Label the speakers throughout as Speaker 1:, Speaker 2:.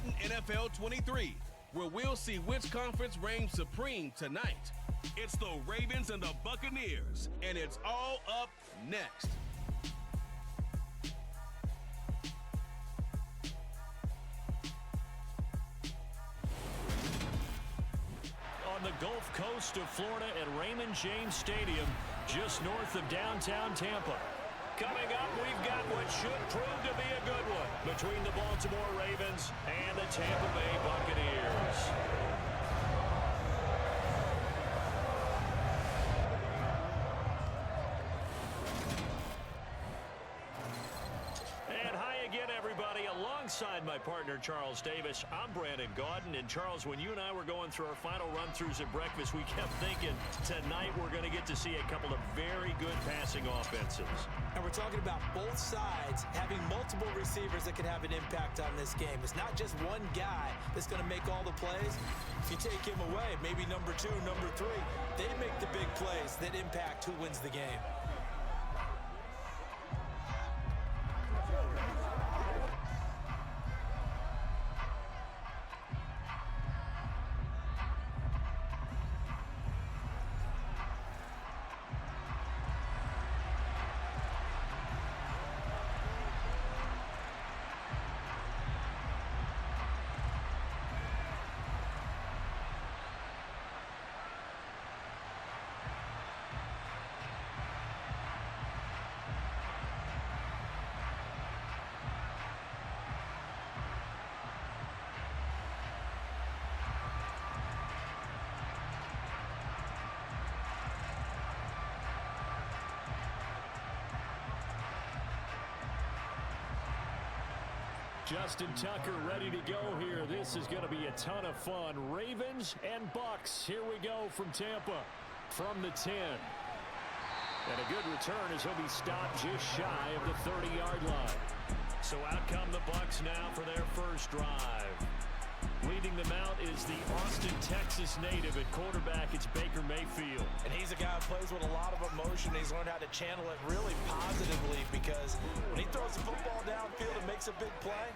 Speaker 1: Madden NFL 23, where we'll see which conference reigns supreme tonight. It's the Ravens and the Buccaneers, and it's all up next.
Speaker 2: On the Gulf Coast of Florida at Raymond James Stadium, just north of downtown Tampa. Coming up, we've got what should prove to be a good one between the Baltimore Ravens and the Tampa Bay Buccaneers. Everybody, alongside my partner Charles Davis, I'm Brandon Gaudin. And Charles, when you and I were going through our final run-throughs at breakfast, we kept thinking tonight we're going to get to see a couple of very good passing offenses.
Speaker 3: And we're talking about both sides having multiple receivers that can have an impact on this game. It's not just one guy that's going to make all the plays. If you take him away, maybe number 2, number 3, they make the big plays that impact who wins the game.
Speaker 2: Justin Tucker ready to go here. This is going to be a ton of fun. Ravens and Bucks. Here we go from Tampa, from the 10. And a good return as he'll be stopped just shy of the 30-yard line. So out come the Bucks now for their first drive. Leading them out is the Austin, Texas native at quarterback. It's Baker Mayfield.
Speaker 3: And he's a guy who plays with a lot of emotion. He's learned how to channel it really positively, because when he throws the football downfield and makes a big play,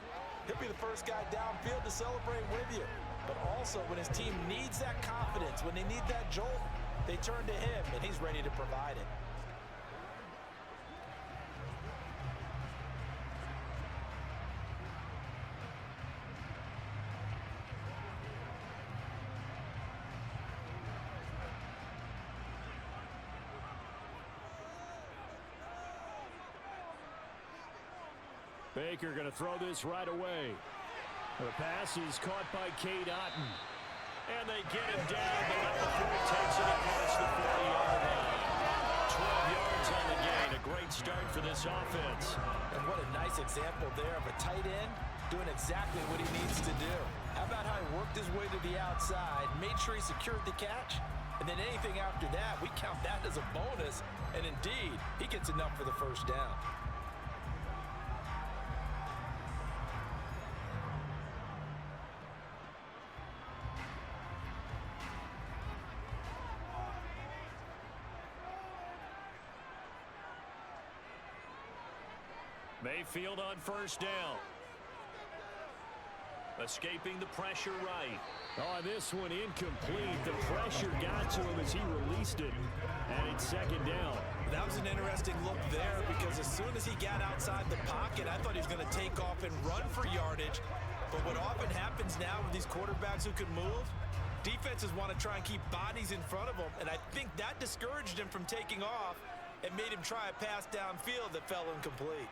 Speaker 3: he'll be the first guy downfield to celebrate with you. But also, when his team needs that confidence, when they need that jolt, they turn to him, and he's ready to provide it.
Speaker 2: Baker going to throw this right away. The pass is caught by Cade Otton. And they get him down, but not before he takes it across the 40-yard line. 12 yards on the gain. A great start for this offense.
Speaker 3: And what a nice example there of a tight end doing exactly what he needs to do. How about how he worked his way to the outside, made sure he secured the catch, and then anything after that, we count that as a bonus. And indeed, he gets enough for the first down.
Speaker 2: Mayfield on first down. Escaping the pressure right. Oh, this one incomplete. The pressure got to him as he released it. And it's second down.
Speaker 3: That was an interesting look there, because as soon as he got outside the pocket, I thought he was going to take off and run for yardage. But what often happens now with these quarterbacks who can move, defenses want to try and keep bodies in front of them. And I think that discouraged him from taking off and made him try a pass downfield that fell incomplete.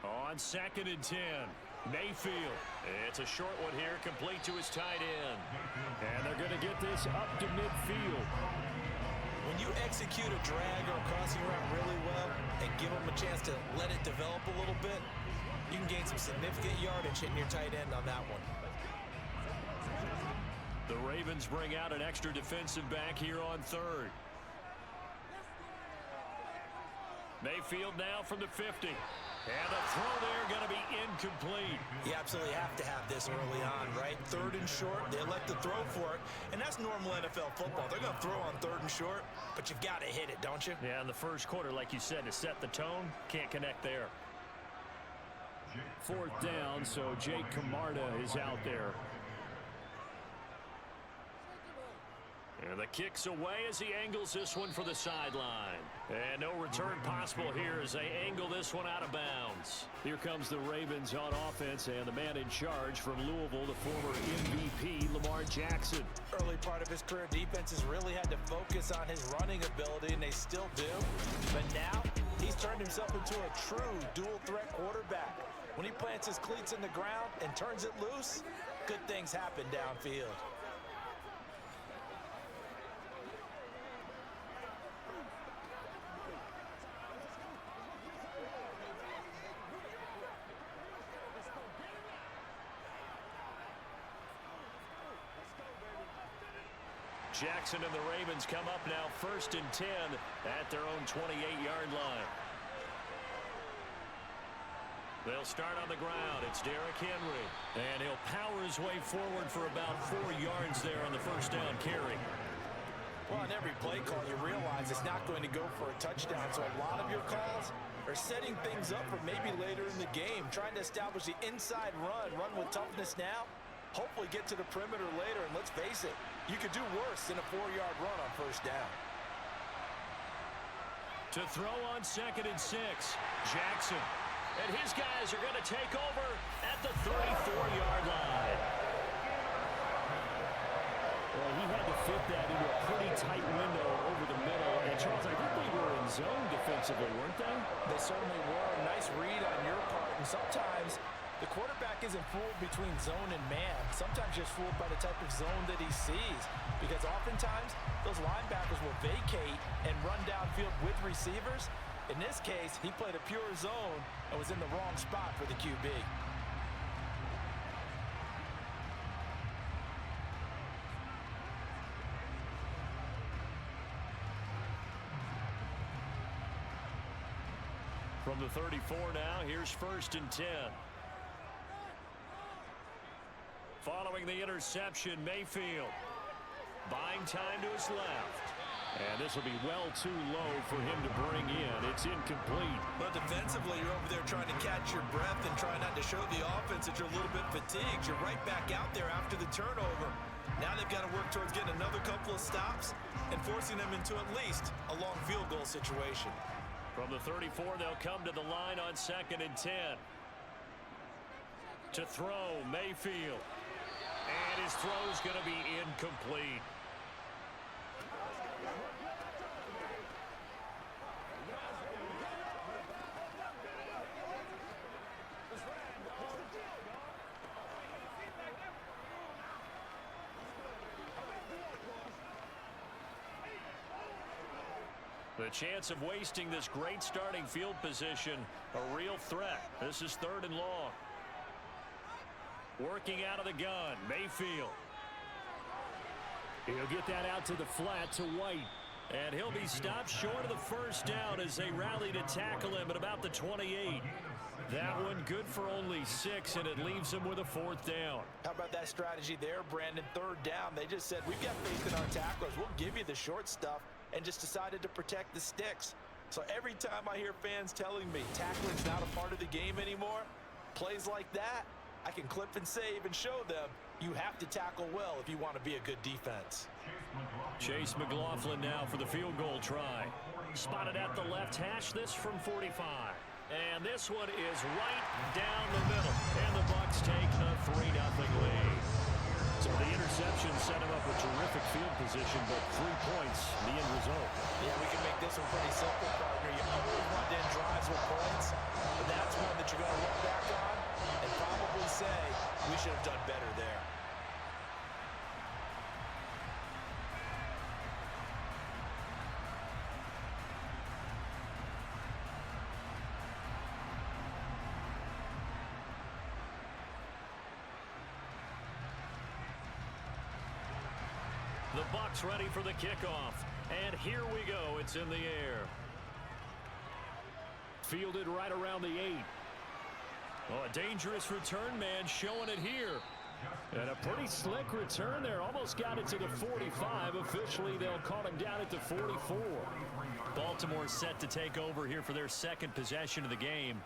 Speaker 2: On 2nd and 10, Mayfield. It's a short one here, complete to his tight end. And they're going to get this up to midfield.
Speaker 3: When you execute a drag or a crossing route really well and give them a chance to let it develop a little bit, you can gain some significant yardage hitting your tight end on that one.
Speaker 2: The Ravens bring out an extra defensive back here on 3rd. Mayfield now from the 50. And the throw there going to be incomplete.
Speaker 3: You absolutely have to have this early on, right? 3rd and short, they elect to throw for it. And that's normal NFL football. They're going to throw on 3rd and short, but you've got to hit it, don't you?
Speaker 2: Yeah, in the first quarter, like you said, to set the tone, can't connect there. 4th down, so Jake Camarda is out there. And the kick's away as he angles this one for the sideline. And no return possible here as they angle this one out of bounds. Here comes the Ravens on offense, and the man in charge from Louisville, the former MVP, Lamar Jackson.
Speaker 3: Early part of his career, defenses really had to focus on his running ability, and they still do. But now, he's turned himself into a true dual-threat quarterback. When he plants his cleats in the ground and turns it loose, good things happen downfield.
Speaker 2: Jackson and the Ravens come up now 1st and 10 at their own 28-yard line. They'll start on the ground. It's Derrick Henry. And he'll power his way forward for about 4 yards there on the first down carry.
Speaker 3: Well, on every play call, you realize it's not going to go for a touchdown. So a lot of your calls are setting things up for maybe later in the game, trying to establish the inside run with toughness now, hopefully get to the perimeter later. And let's face it, you could do worse than a 4-yard run on first down.
Speaker 2: To throw on 2nd and 6, Jackson. And his guys are going to take over at the 34-yard line.
Speaker 4: Well, he had to fit that into a pretty tight window over the middle. And, Charles, I think they were in zone defensively, weren't they?
Speaker 3: They certainly were. Nice read on your part. And sometimes the quarterback isn't fooled between zone and man. Sometimes just fooled by the type of zone that he sees. Because oftentimes, those linebackers will vacate and run downfield with receivers. In this case, he played a pure zone and was in the wrong spot for the QB.
Speaker 2: From the 34 now, here's 1st and 10. Following the interception, Mayfield buying time to his left. And this will be well too low for him to bring in. It's incomplete.
Speaker 3: But defensively, you're over there trying to catch your breath and try not to show the offense that you're a little bit fatigued. You're right back out there after the turnover. Now they've got to work towards getting another couple of stops and forcing them into at least a long field goal situation.
Speaker 2: From the 34, they'll come to the line on 2nd and 10. To throw, Mayfield. And his throw's going to be incomplete. The chance of wasting this great starting field position, a real threat. This is 3rd and long. Working out of the gun, Mayfield.
Speaker 4: He'll get that out to the flat to White.
Speaker 2: And he'll be stopped short of the first down as they rally to tackle him at about the 28. That one good for only 6, and it leaves him with a 4th down.
Speaker 3: How about that strategy there, Brandon? 3rd down. They just said, we've got faith in our tacklers. We'll give you the short stuff, and just decided to protect the sticks. So every time I hear fans telling me tackling's not a part of the game anymore, plays like that, I can clip and save and show them you have to tackle well if you want to be a good defense.
Speaker 2: Chase McLaughlin now for the field goal try. Spotted at the left hash, this from 45. And this one is right down the middle. And the Bucs take a 3-0 lead. So the interception set him up with terrific field position, but 3 points, the end result.
Speaker 3: Yeah, we can make this one pretty simple, partner. You always want to end drives with points, but that's one that you're going to look back on and probably say, we should have done better there.
Speaker 2: The Bucs ready for the kickoff. And here we go. It's in the air. Fielded right around the 8. Oh, a dangerous return man showing it here. And a pretty slick return there. Almost got it to the 45. Officially, they'll call him down at the 44.
Speaker 4: Baltimore set to take over here for their second possession of the game.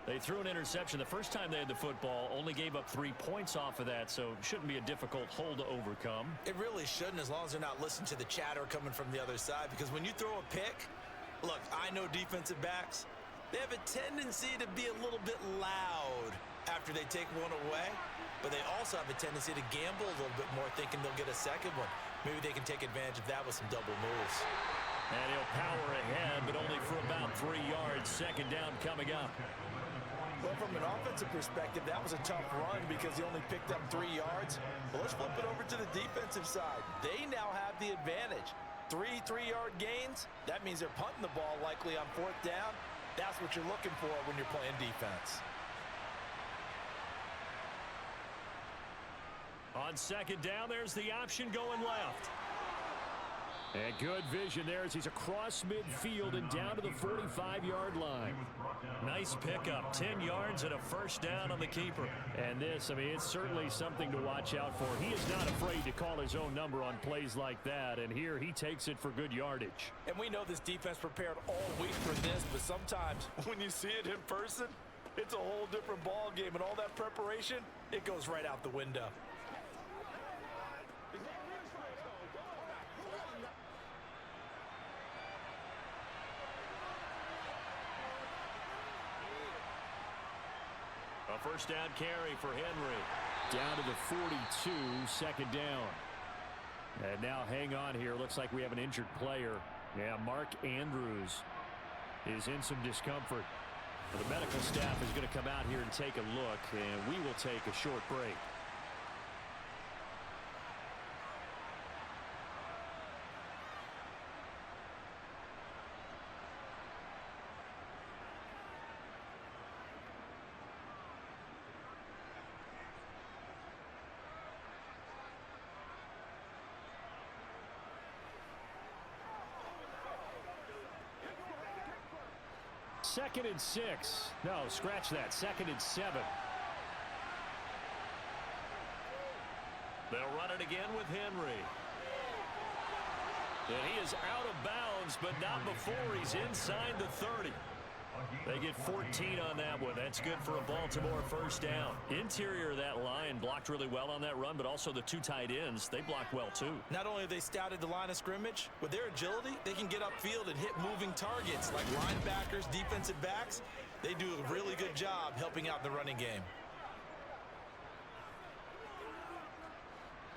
Speaker 4: They threw an interception the first time they had the football, only gave up 3 points off of that, so it shouldn't be a difficult hole to overcome.
Speaker 3: It really shouldn't, as long as they're not listening to the chatter coming from the other side, because when you throw a pick, look, I know defensive backs, they have a tendency to be a little bit loud after they take one away, but they also have a tendency to gamble a little bit more, thinking they'll get a second one. Maybe they can take advantage of that with some double moves.
Speaker 4: And he'll power ahead, but only for about 3 yards. Second down coming up.
Speaker 3: Well, from an offensive perspective, that was a tough run because he only picked up 3 yards. But let's flip it over to the defensive side. They now have the advantage. 3 3-yard gains, that means they're punting the ball likely on 4th down. That's what you're looking for when you're playing defense.
Speaker 4: On second down, there's the option going left.
Speaker 2: And good vision there as he's across midfield and down to the 45-yard line.
Speaker 4: Nice pickup, 10 yards and a first down on the keeper.
Speaker 2: And this, I mean, it's certainly something to watch out for. He is not afraid to call his own number on plays like that, and here he takes it for good yardage.
Speaker 3: And we know this defense prepared all week for this, but sometimes when you see it in person, it's a whole different ball game, and all that preparation, it goes right out the window.
Speaker 4: A first down carry for Henry.
Speaker 2: Down to the 42, second down. And now hang on here. Looks like we have an injured player. Yeah, Mark Andrews is in some discomfort. The medical staff is going to come out here and take a look, and we will take a short break. Second and 6. No, scratch that. Second and 7.
Speaker 4: They'll run it again with Henry. And he is out of bounds, but not before he's inside the 30. They get 14 on that one. That's good for a Baltimore first down. Interior of that line blocked really well on that run, but also the 2 tight ends, they blocked well too.
Speaker 3: Not only have they scouted the line of scrimmage, with their agility, they can get upfield and hit moving targets like linebackers, defensive backs. They do a really good job helping out the running game.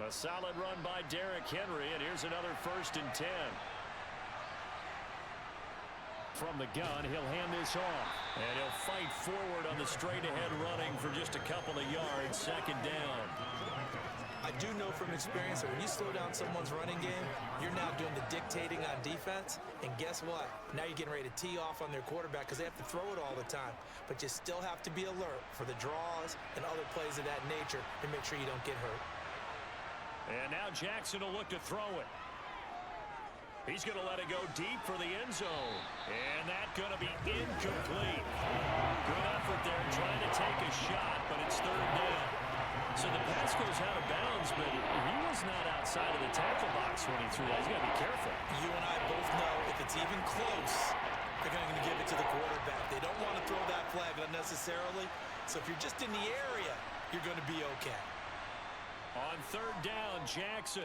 Speaker 4: A solid run by Derrick Henry, and here's another first and 10.
Speaker 2: From the gun, he'll hand this off.
Speaker 4: And he'll fight forward on the straight-ahead running for just a couple of yards. Second down.
Speaker 3: I do know from experience that when you slow down someone's running game, you're now doing the dictating on defense. And guess what? Now you're getting ready to tee off on their quarterback because they have to throw it all the time. But you still have to be alert for the draws and other plays of that nature to make sure you don't get hurt.
Speaker 4: And now Jackson will look to throw it. He's going to let it go deep for the end zone. And that's going to be incomplete. Good effort there trying to take a shot, but it's third down. So the pass goes out of bounds, but he was not outside of the tackle box when he threw that. He's got to be careful.
Speaker 3: You and I both know if it's even close, they're going to give it to the quarterback. They don't want to throw that flag unnecessarily. So if you're just in the area, you're going to be okay.
Speaker 4: On third down, Jackson.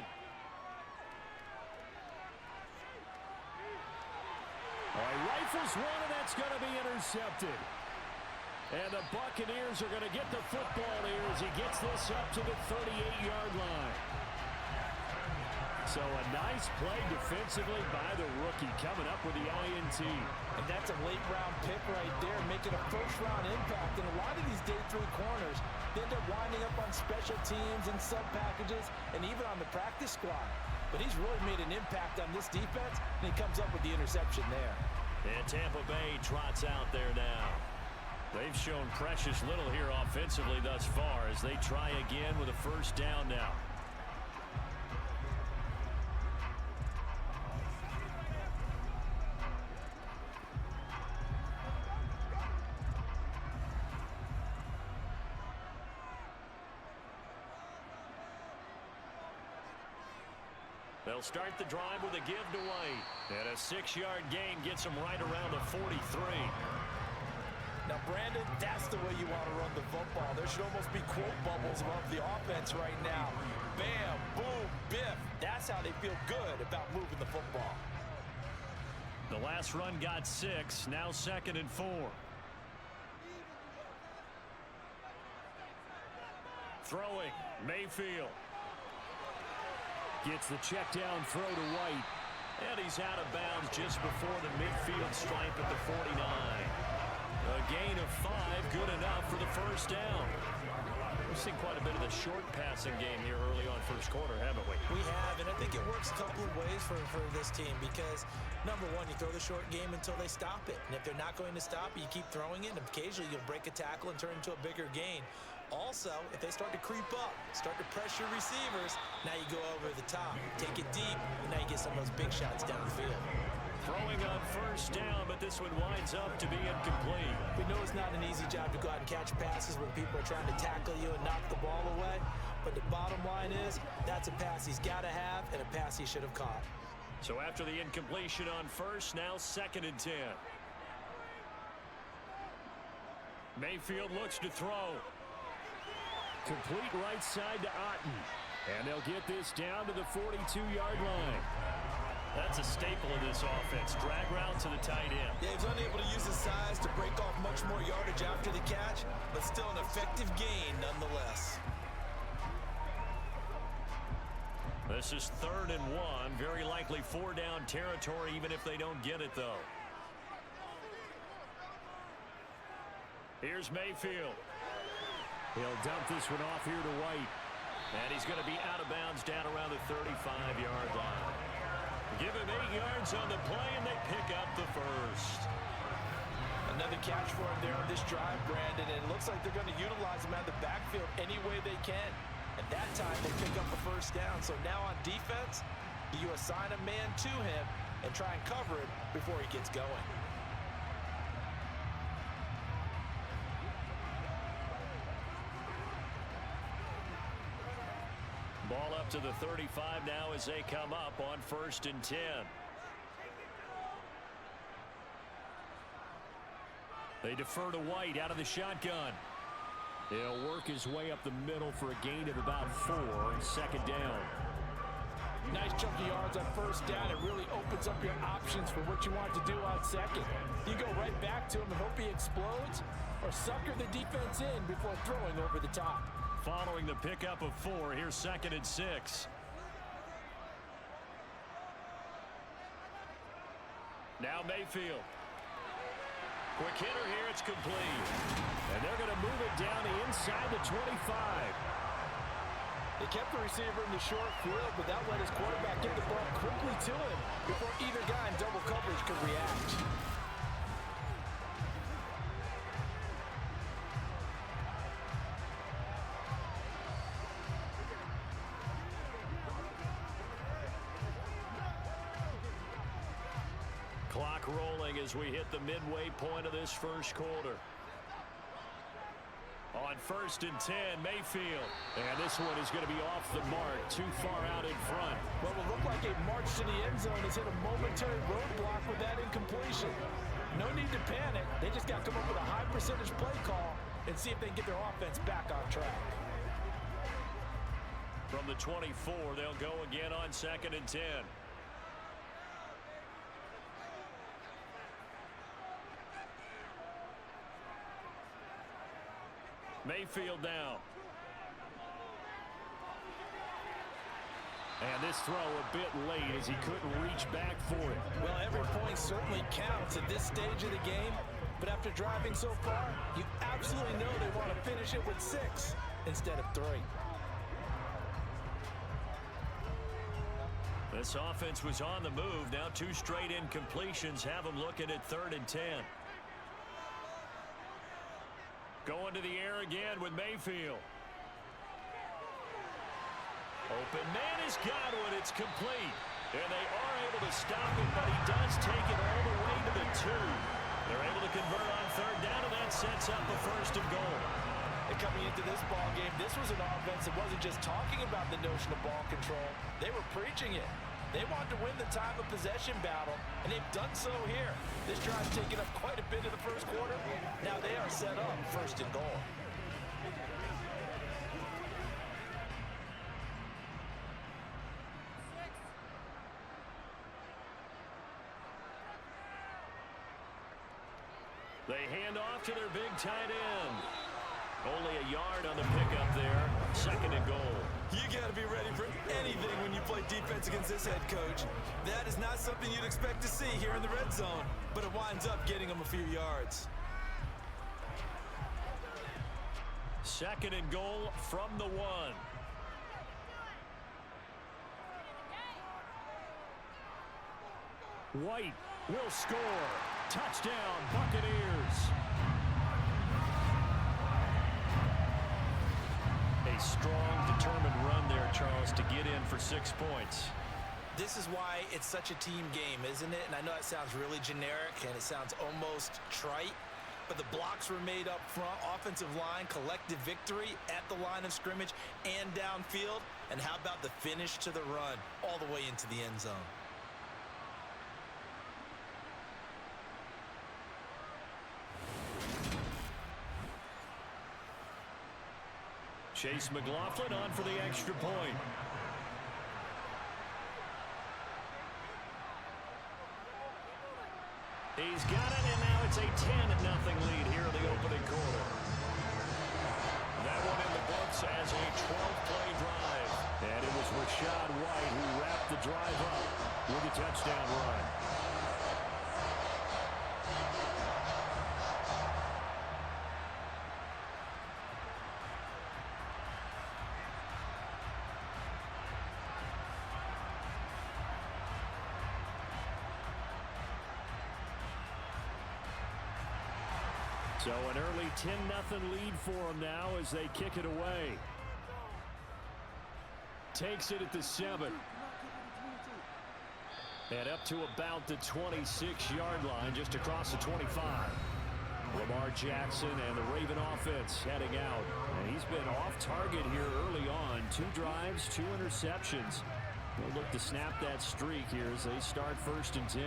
Speaker 2: He rifles one, and that's going to be intercepted. And the Buccaneers are going to get the football here as he gets this up to the 38-yard line. So a nice play defensively by the rookie coming up with the INT.
Speaker 3: And that's a late-round pick right there, making a first-round impact. And a lot of these day 3 corners, they end up winding up on special teams and sub-packages and even on the practice squad. But he's really made an impact on this defense, and he comes up with the interception there.
Speaker 4: And Tampa Bay trots out there now. They've shown precious little here offensively thus far as they try again with a first down now. They'll start the drive with a give to White. And a 6-yard gain gets them right around the 43.
Speaker 3: Now, Brandon, that's the way you want to run the football. There should almost be quote bubbles above the offense right now. Bam, boom, biff. That's how they feel good about moving the football.
Speaker 4: The last run got 6. Now 2nd and 4. Throwing, Mayfield. Gets the check down throw to White. And he's out of bounds just before the midfield stripe at the 49. A gain of 5, good enough for the first down. We've seen quite a bit of the short passing game here early on first quarter, haven't we?
Speaker 3: We have, and I think it works a couple of ways for this team because, number one, you throw the short game until they stop it. And if they're not going to stop it, you keep throwing it, and occasionally you'll break a tackle and turn into a bigger gain. Also, if they start to creep up, start to pressure receivers, now you go over the top, take it deep, and now you get some of those big shots downfield.
Speaker 4: Throwing on first down, but this one winds up to be incomplete.
Speaker 3: We know it's not an easy job to go out and catch passes when people are trying to tackle you and knock the ball away. But the bottom line is, that's a pass he's got to have and a pass he should have caught.
Speaker 4: So after the incompletion on first, now 2nd and 10. Mayfield looks to throw. Complete right side to Otten. And they'll get this down to the 42-yard line. That's a staple of this offense. Drag route to the tight end.
Speaker 3: Yeah, he's unable to use his size to break off much more yardage after the catch, but still an effective gain nonetheless.
Speaker 4: This is 3rd and 1. Very likely 4-down territory, even if they don't get it, though. Here's Mayfield. He'll dump this one off here to White. And he's going to be out of bounds down around the 35-yard line. Give him 8 yards on the play, and they pick up the first.
Speaker 3: Another catch for him there on this drive, Brandon, and it looks like they're going to utilize him out of the backfield any way they can. At that time, they pick up the first down. So now on defense, you assign a man to him and try and cover it before he gets going.
Speaker 4: Ball up to the 35 now as they come up on 1st and 10. They defer to White out of the shotgun. He'll work his way up the middle for a gain of about 4 and 2nd down.
Speaker 3: Nice chunky yards on first down. It really opens up your options for what you want to do on second. You go right back to him and hope he explodes, or sucker the defense in before throwing over the top.
Speaker 4: Following the pickup of 4, here's 2nd and 6. Now Mayfield. Quick hitter here, it's complete. And they're going to move it down to inside the 25.
Speaker 3: They kept the receiver in the short field, but that let his quarterback get the ball quickly to him before either guy in double coverage could react.
Speaker 4: Clock rolling as we hit the midway point of this first quarter. On 1st and 10, Mayfield. And this one is going to be off the mark, too far out in front.
Speaker 3: Well, it looked like a march to the end zone has hit a momentary roadblock with that incompletion. No need to panic. They just got to come up with a high percentage play call and see if they can get their offense back on track.
Speaker 4: From the 24, they'll go again on 2nd and 10. Mayfield now. And this throw a bit late as he couldn't reach back for it.
Speaker 3: Well, every point certainly counts at this stage of the game. But after driving so far, you absolutely know they want to finish it with 6 instead of 3.
Speaker 4: This offense was on the move. Now 2 straight incompletions have them looking at 3rd and 10. Going to the air again with Mayfield. Open man has got one. It's complete. And they are able to stop it, but he does take it all the way to the 2. They're able to convert on 3rd down, and that sets up a 1st and goal.
Speaker 3: And coming into this ball game, this was an offense that wasn't just talking about the notion of ball control. They were preaching it. They want to win the time of possession battle, and they've done so here. This drive's taken up quite a bit in the first quarter. Now they are set up first and goal.
Speaker 2: They hand off to their big tight end. Only a yard on the pickup there. Second and goal.
Speaker 3: You got to be ready for anything when you play defense against this head coach. That is not something you'd expect to see here in the red zone, but it winds up getting them a few yards.
Speaker 2: Second and goal from the 1. White will score. Touchdown, Buccaneers. A strong, determined run there, Charles, to get in for 6 points.
Speaker 3: This is why it's such a team game, isn't it? And I know it sounds really generic and it sounds almost trite, but the blocks were made up front, offensive line, collective victory at the line of scrimmage and downfield. And how about the finish to the run all the way into the end zone?
Speaker 2: Chase McLaughlin on for the extra point. He's got it, and now it's a 10-0 lead here in the opening quarter. That one in the books as a 12-play drive. And it was Rashad White who wrapped the drive up with a touchdown run. So an early 10-0 lead for them now as they kick it away. Takes it at the 7. And up to about the 26-yard line, just across the 25. Lamar Jackson and the Raven offense heading out. And he's been off target here early on. 2 drives, 2 interceptions. They'll look to snap that streak here as they start first and 10.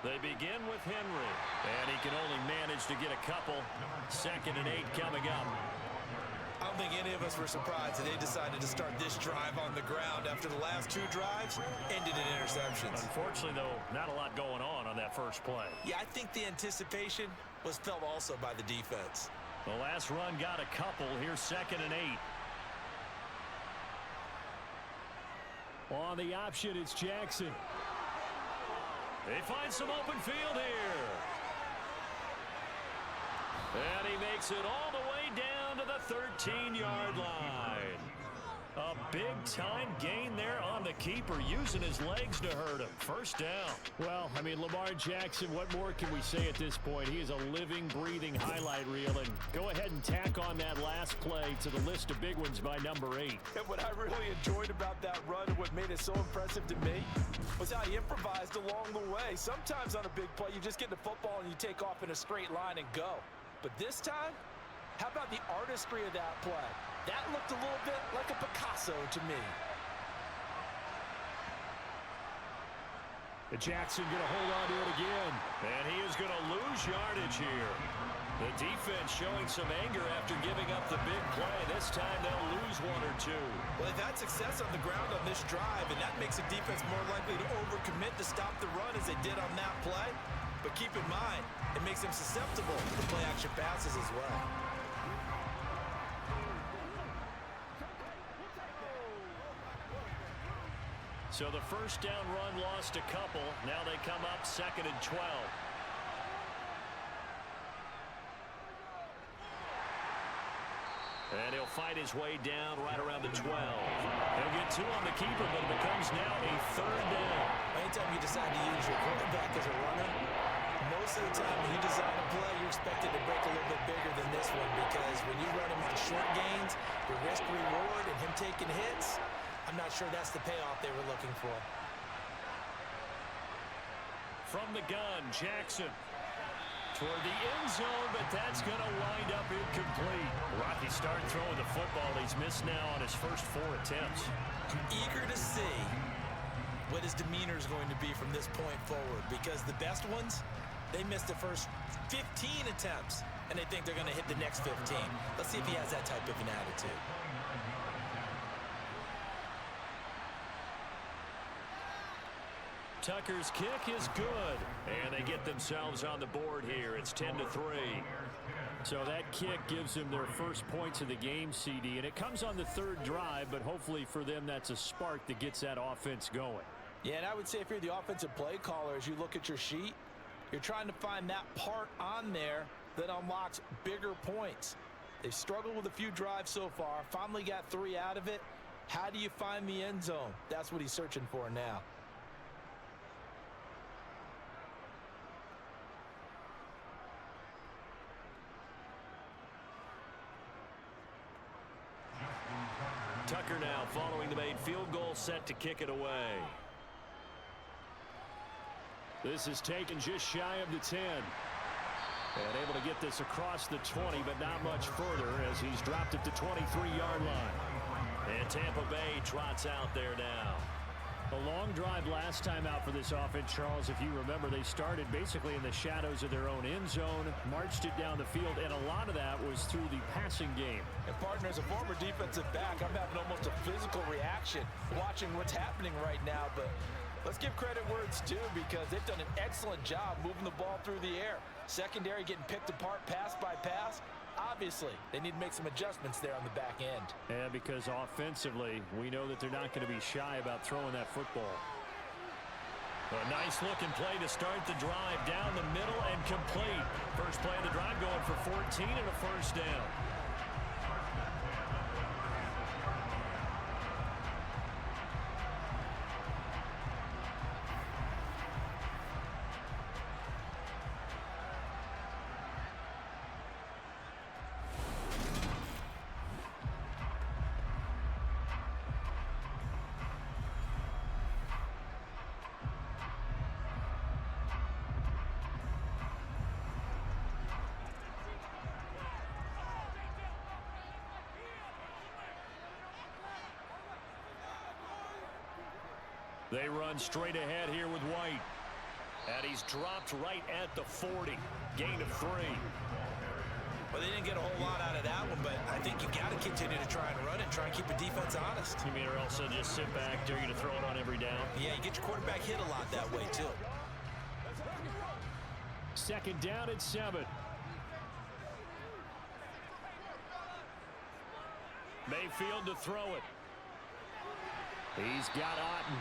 Speaker 2: They begin with Henry, and he can only manage to get a couple. 2nd and 8 coming up.
Speaker 3: I don't think any of us were surprised that they decided to start this drive on the ground after the last 2 drives ended in interceptions.
Speaker 2: Unfortunately, though, not a lot going on that first play.
Speaker 3: Yeah, I think the anticipation was felt also by the defense.
Speaker 2: The last run got a couple. Here's 2nd and 8. On the option, it's Jackson. They find some open field here. And he makes it all the way down to the 13-yard line. A big-time gain there on the keeper, using his legs to hurt him. First down. Well, I mean, Lamar Jackson, what more can we say at this point? He is a living, breathing highlight reel. And go ahead and tack on that last play to the list of big ones by number 8.
Speaker 3: And what I really enjoyed about that run and what made it so impressive to me was how he improvised along the way. Sometimes on a big play, you just get the football and you take off in a straight line and go. But this time, how about the artistry of that play? That looked a little bit like a Picasso to me.
Speaker 2: Jackson going to hold on to it again. And he is going to lose yardage here. The defense showing some anger after giving up the big play. This time they'll lose 1 or 2.
Speaker 3: Well, they've had success on the ground on this drive, and that makes a defense more likely to overcommit to stop the run as they did on that play. But keep in mind, it makes them susceptible to play-action passes as well.
Speaker 2: So the first down run lost a couple. Now they come up 2nd and 12. And he'll fight his way down right around the 12. He'll get 2 on the keeper, but it becomes now a 3rd down.
Speaker 3: Anytime you decide to use your quarterback as a runner, Most of the time when you design a play, you're expected to break a little bit bigger than this one because when you run him on short gains, your risk-reward and him taking hits, I'm not sure that's the payoff they were looking for.
Speaker 2: From the gun, Jackson. Toward the end zone, but that's going to wind up incomplete. Rocky start throwing the football. He's missed now on his first 4 attempts.
Speaker 3: I'm eager to see what his demeanor is going to be from this point forward because the best ones, they missed the first 15 attempts, and they think they're going to hit the next 15. Let's see if he has that type of an attitude.
Speaker 2: Tucker's kick is good, and they get themselves on the board here. It's 10-3. So that kick gives them their first points of the game, CD, and it comes on the 3rd drive, but hopefully for them that's a spark that gets that offense going.
Speaker 3: Yeah, and I would say if you're the offensive play caller, as you look at your sheet, you're trying to find that part on there that unlocks bigger points. They've struggled with a few drives so far, finally got 3 out of it. How do you find the end zone? That's what he's searching for now.
Speaker 2: Tucker now following the made field goal, set to kick it away. This is taken just shy of the 10. And able to get this across the 20, but not much further as he's dropped it to 23-yard line. And Tampa Bay trots out there now. A long drive last time out for this offense, Charles. If you remember, they started basically in the shadows of their own end zone, marched it down the field, and a lot of that was through the passing game.
Speaker 3: And partner, as a former defensive back, I'm having almost a physical reaction watching what's happening right now. But let's give credit where it's due because they've done an excellent job moving the ball through the air. Secondary getting picked apart pass by pass. Obviously, they need to make some adjustments there on the back end.
Speaker 2: Yeah, because offensively, we know that they're not going to be shy about throwing that football. A nice looking play to start the drive down the middle and complete. First play of the drive going for 14 and a first down. They run straight ahead here with White. And he's dropped right at the 40. Gain of 3.
Speaker 3: Well, they didn't get a whole lot out of that one, but I think you got to continue to try and run and try and keep the defense honest.
Speaker 2: You mean, or else they'll just sit back, dare you to throw it on every down?
Speaker 3: Yeah, you get your quarterback hit a lot that way, too.
Speaker 2: Second down at 7. Mayfield to throw it. He's got Otten.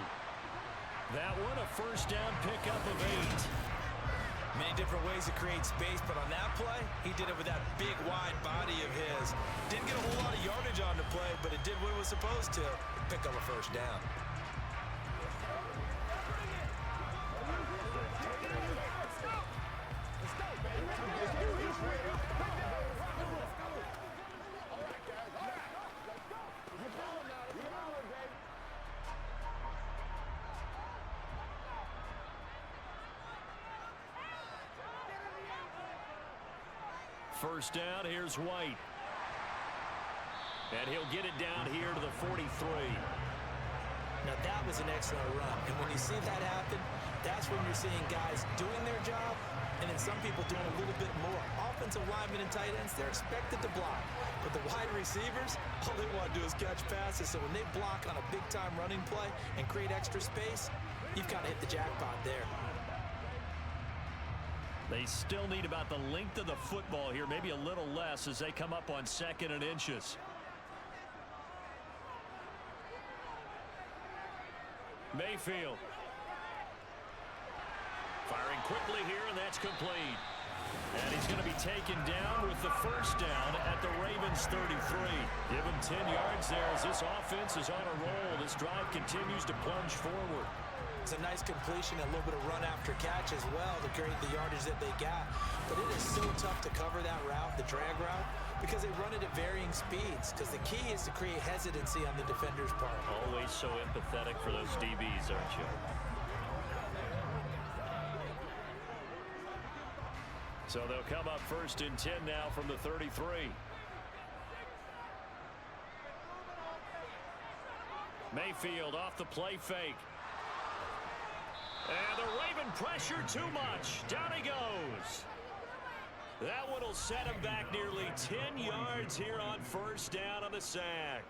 Speaker 2: That one, a first down pickup of 8.
Speaker 3: Many different ways to create space, but on that play, he did it with that big, wide body of his. Didn't get a whole lot of yardage on the play, but it did what it was supposed to. Pick up a first down.
Speaker 2: First down, here's White. And he'll get it down here to the 43.
Speaker 3: Now that was an excellent run. And when you see that happen, that's when you're seeing guys doing their job and then some people doing a little bit more. Offensive linemen and tight ends, they're expected to block. But the wide receivers, all they want to do is catch passes. So when they block on a big-time running play and create extra space, you've kind of hit the jackpot there.
Speaker 2: They still need about the length of the football here, maybe a little less as they come up on 2nd and inches. Mayfield. Firing quickly here, and that's complete. And he's going to be taken down with the first down at the Ravens 33. Give him 10 yards there as this offense is on a roll. This drive continues to plunge forward.
Speaker 3: It's a nice completion, a little bit of run after catch as well to create the yardage that they got. But it is so tough to cover that route, the drag route, because they run it at varying speeds. Because the key is to create hesitancy on the defender's part.
Speaker 4: Always so empathetic for those DBs, aren't you? So they'll come up 1st and 10 now from the 33. Mayfield off the play fake. And the Raven pressure too much. Down he goes. That one will set him back nearly 10 yards here on 1st down on the sack.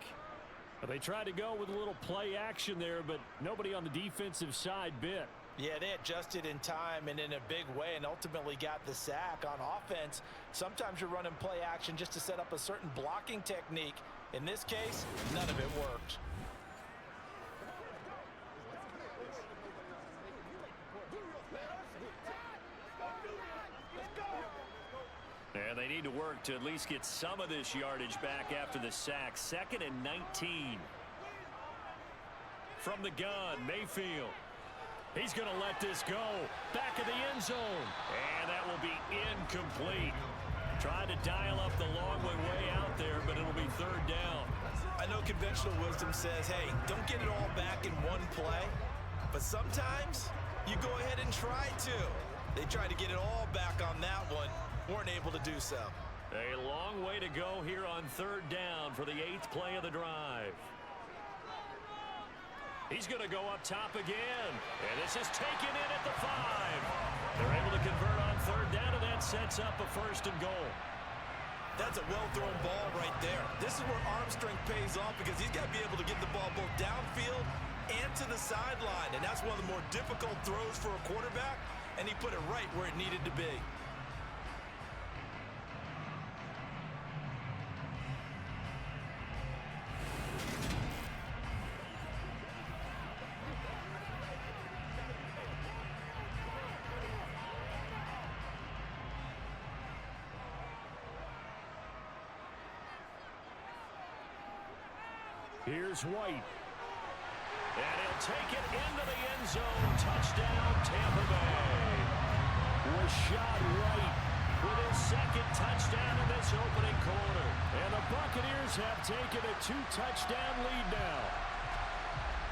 Speaker 2: They tried to go with a little play action there, but nobody on the defensive side bit.
Speaker 3: Yeah, they adjusted in time and in a big way and ultimately got the sack. On offense, sometimes you're running play action just to set up a certain blocking technique. In this case, none of it worked.
Speaker 4: And they need to work to at least get some of this yardage back after the sack. 2nd and 19. From the gun, Mayfield. He's going to let this go. Back of the end zone. And that will be incomplete. Trying to dial up the long way out there, but it'll be 3rd down.
Speaker 3: I know conventional wisdom says, hey, don't get it all back in one play. But sometimes you go ahead and try to. They tried to get it all back on that one. Weren't able to do so.
Speaker 4: A long way to go here on 3rd down for the 8th play of the drive. He's going to go up top again. And this is taken in at the 5. They're able to convert on 3rd down, and that sets up a 1st and goal.
Speaker 3: That's a well-thrown ball right there. This is where arm strength pays off because he's got to be able to get the ball both downfield and to the sideline. And that's one of the more difficult throws for a quarterback, and he put it right where it needed to be.
Speaker 2: Here's White.
Speaker 4: And he'll take it into the end zone. Touchdown, Tampa Bay.
Speaker 2: Rashad White
Speaker 4: With his 2nd touchdown in this opening quarter.
Speaker 2: And the Buccaneers have taken a 2-touchdown lead now.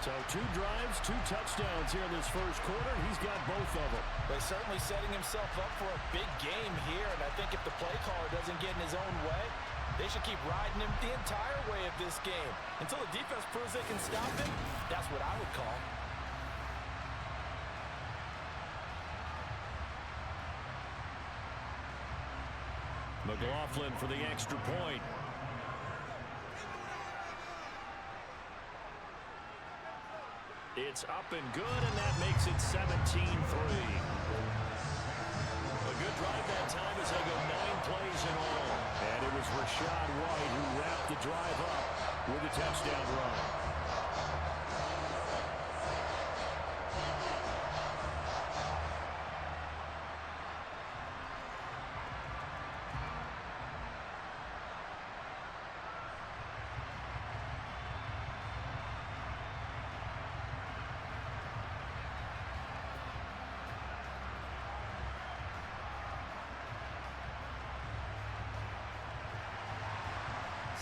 Speaker 2: So 2 drives, 2 touchdowns here in this 1st quarter. He's got both of them.
Speaker 3: But certainly setting himself up for a big game here. And I think if the play caller doesn't get in his own way, they should keep riding him the entire way of this game. Until the defense proves they can stop him, that's what I would call.
Speaker 4: McLaughlin for the extra point. It's up and good, and that makes it 17-3. A good drive that time as they go 9 plays in all.
Speaker 2: And it was Rashad White who wrapped the drive up with a touchdown run.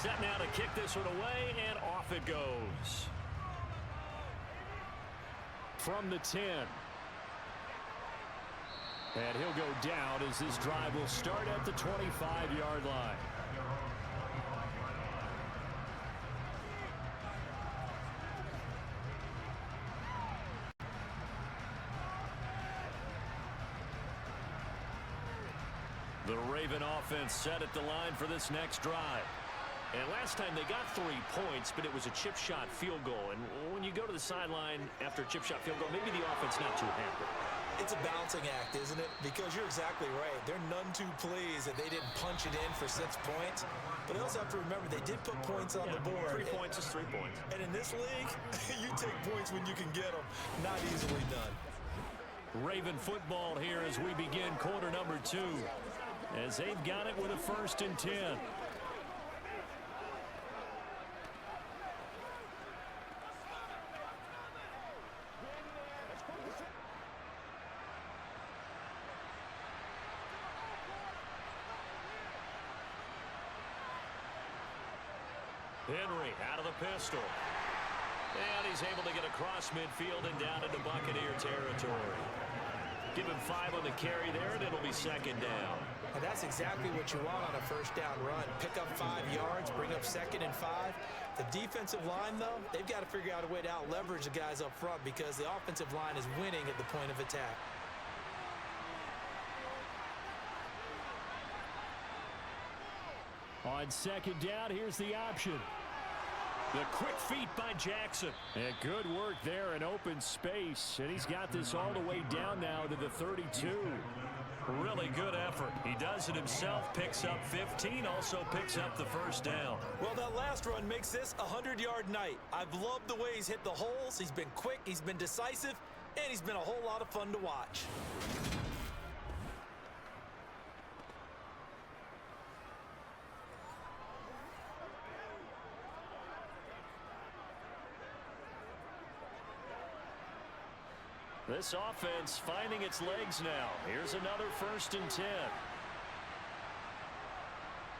Speaker 4: Set now to kick this one away, and off it goes.
Speaker 2: From the 10. And he'll go down as this drive will start at the 25-yard line.
Speaker 4: The Raven offense set at the line for this next drive. And last time they got 3 points, but it was a chip shot field goal. And when you go to the sideline after a chip shot field goal, maybe the offense not too happy.
Speaker 3: It's a balancing act, isn't it? Because you're exactly right. They're none too pleased that they didn't punch it in for 6 points. But they also have to remember they did put points on the board.
Speaker 4: 3 points is 3 points.
Speaker 3: And in this league, you take points when you can get them. Not easily done.
Speaker 4: Raven football here as we begin quarter number 2. As they've got it with a 1st and 10. Henry out of the pistol. And he's able to get across midfield and down into Buccaneer territory. Give him 5 on the carry there, and it'll be second down.
Speaker 3: And that's exactly what you want on a first down run. Pick up 5 yards, bring up 2nd and 5. The defensive line, though, they've got to figure out a way to out-leverage the guys up front because the offensive line is winning at the point of attack.
Speaker 2: On second down, here's the option.
Speaker 4: The quick feet by Jackson.
Speaker 2: And good work there in open space. And he's got this all the way down now to the 32.
Speaker 4: Really good effort. He does it himself, picks up 15, also picks up the first down.
Speaker 3: Well, that last run makes this a 100-yard night. I've loved the way he's hit the holes. He's been quick, he's been decisive, and he's been a whole lot of fun to watch.
Speaker 2: This offense finding its legs now. Here's another 1st and 10.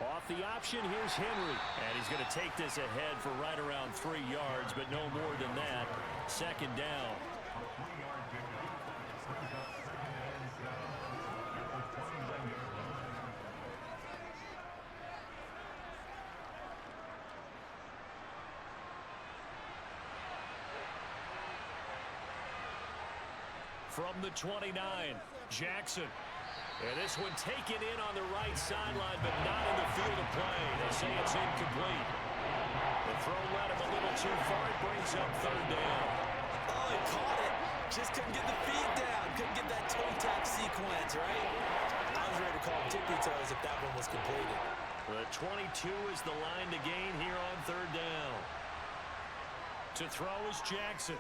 Speaker 2: Off the option, here's Henry.
Speaker 4: And he's going to take this ahead for right around 3 yards, but no more than that. Second down. From the 29, Jackson. And this one taken in on the right sideline, but not in the field of play. They say it's incomplete. The throw led him a little too far. It brings up 3rd down.
Speaker 3: Oh, he caught it. Just couldn't get the feet down. Couldn't get that toe tap sequence, right? I was ready to call tippy toes if that one was completed.
Speaker 4: The 22 is the line to gain here on 3rd down. To throw is Jackson.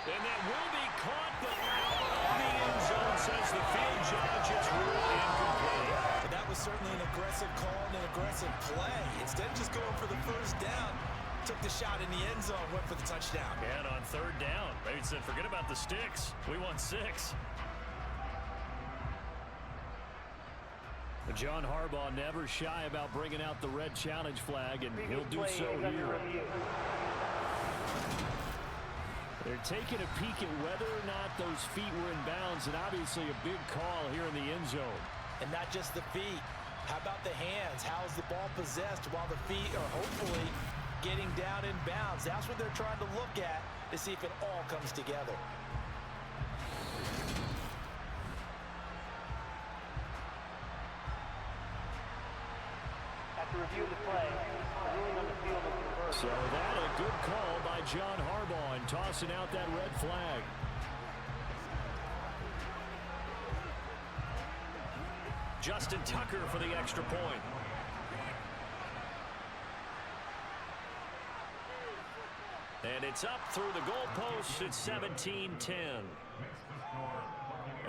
Speaker 4: And that will be caught, but out of the end zone, says the field judge. It's ruled incomplete.
Speaker 3: And that was certainly an aggressive call and an aggressive play. Instead of just going for the first down, took the shot in the end zone, went for the touchdown.
Speaker 4: And on 3rd down, maybe said, forget about the sticks. We want 6.
Speaker 2: John Harbaugh never shy about bringing out the red challenge flag, and he'll do so here. They're taking a peek at whether or not those feet were in bounds, and obviously a big call here in the end zone.
Speaker 3: And not just the feet. How about the hands? How is the ball possessed while the feet are hopefully getting down in bounds? That's what they're trying to look at to see if it all comes together.
Speaker 5: After reviewing the play, ruling on the field is reversed.
Speaker 2: So that a good call by John Harbaugh and tossing out that red flag.
Speaker 4: Justin Tucker for the extra point. And it's up through the goalposts. It's 17-10.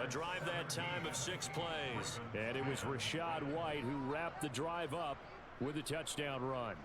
Speaker 4: A drive that time of 6 plays.
Speaker 2: And it was Rachaad White who wrapped the drive up with a touchdown run.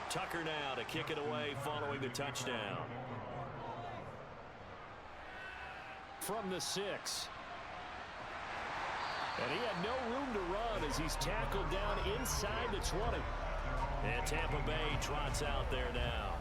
Speaker 4: Tucker now to kick it away following the touchdown.
Speaker 2: From the 6. And he had no room to run as he's tackled down inside the 20.
Speaker 4: And Tampa Bay trots out there now.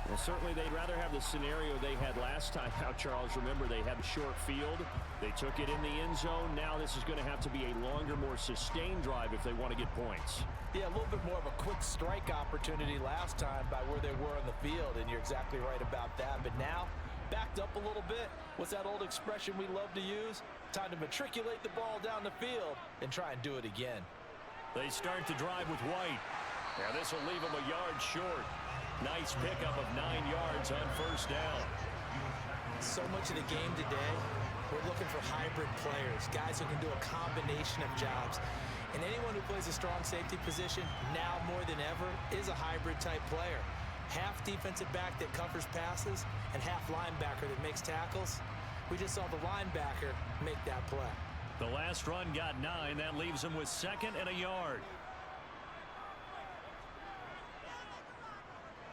Speaker 2: Well, certainly they'd rather have the scenario they had last time out, Charles. Remember, they had a short field. They took it in the end zone. Now this is going to have to be a longer, more sustained drive if they want to get points.
Speaker 3: Yeah, a little bit more of a quick strike opportunity last time by where they were on the field, and you're exactly right about that. But now, backed up a little bit. What's that old expression we love to use? Time to matriculate the ball down the field and try and do it again.
Speaker 4: They start the drive with White. Now this will leave them a yard short. Nice pickup of 9 yards on first down.
Speaker 3: So much of the game today We're looking for hybrid players, guys who can do a combination of jobs. And anyone who plays a strong safety position, now more than ever, is a hybrid-type player. Half defensive back that covers passes and half linebacker that makes tackles. We just saw the linebacker make that play.
Speaker 4: The last run got 9. That leaves him with 2nd and a yard.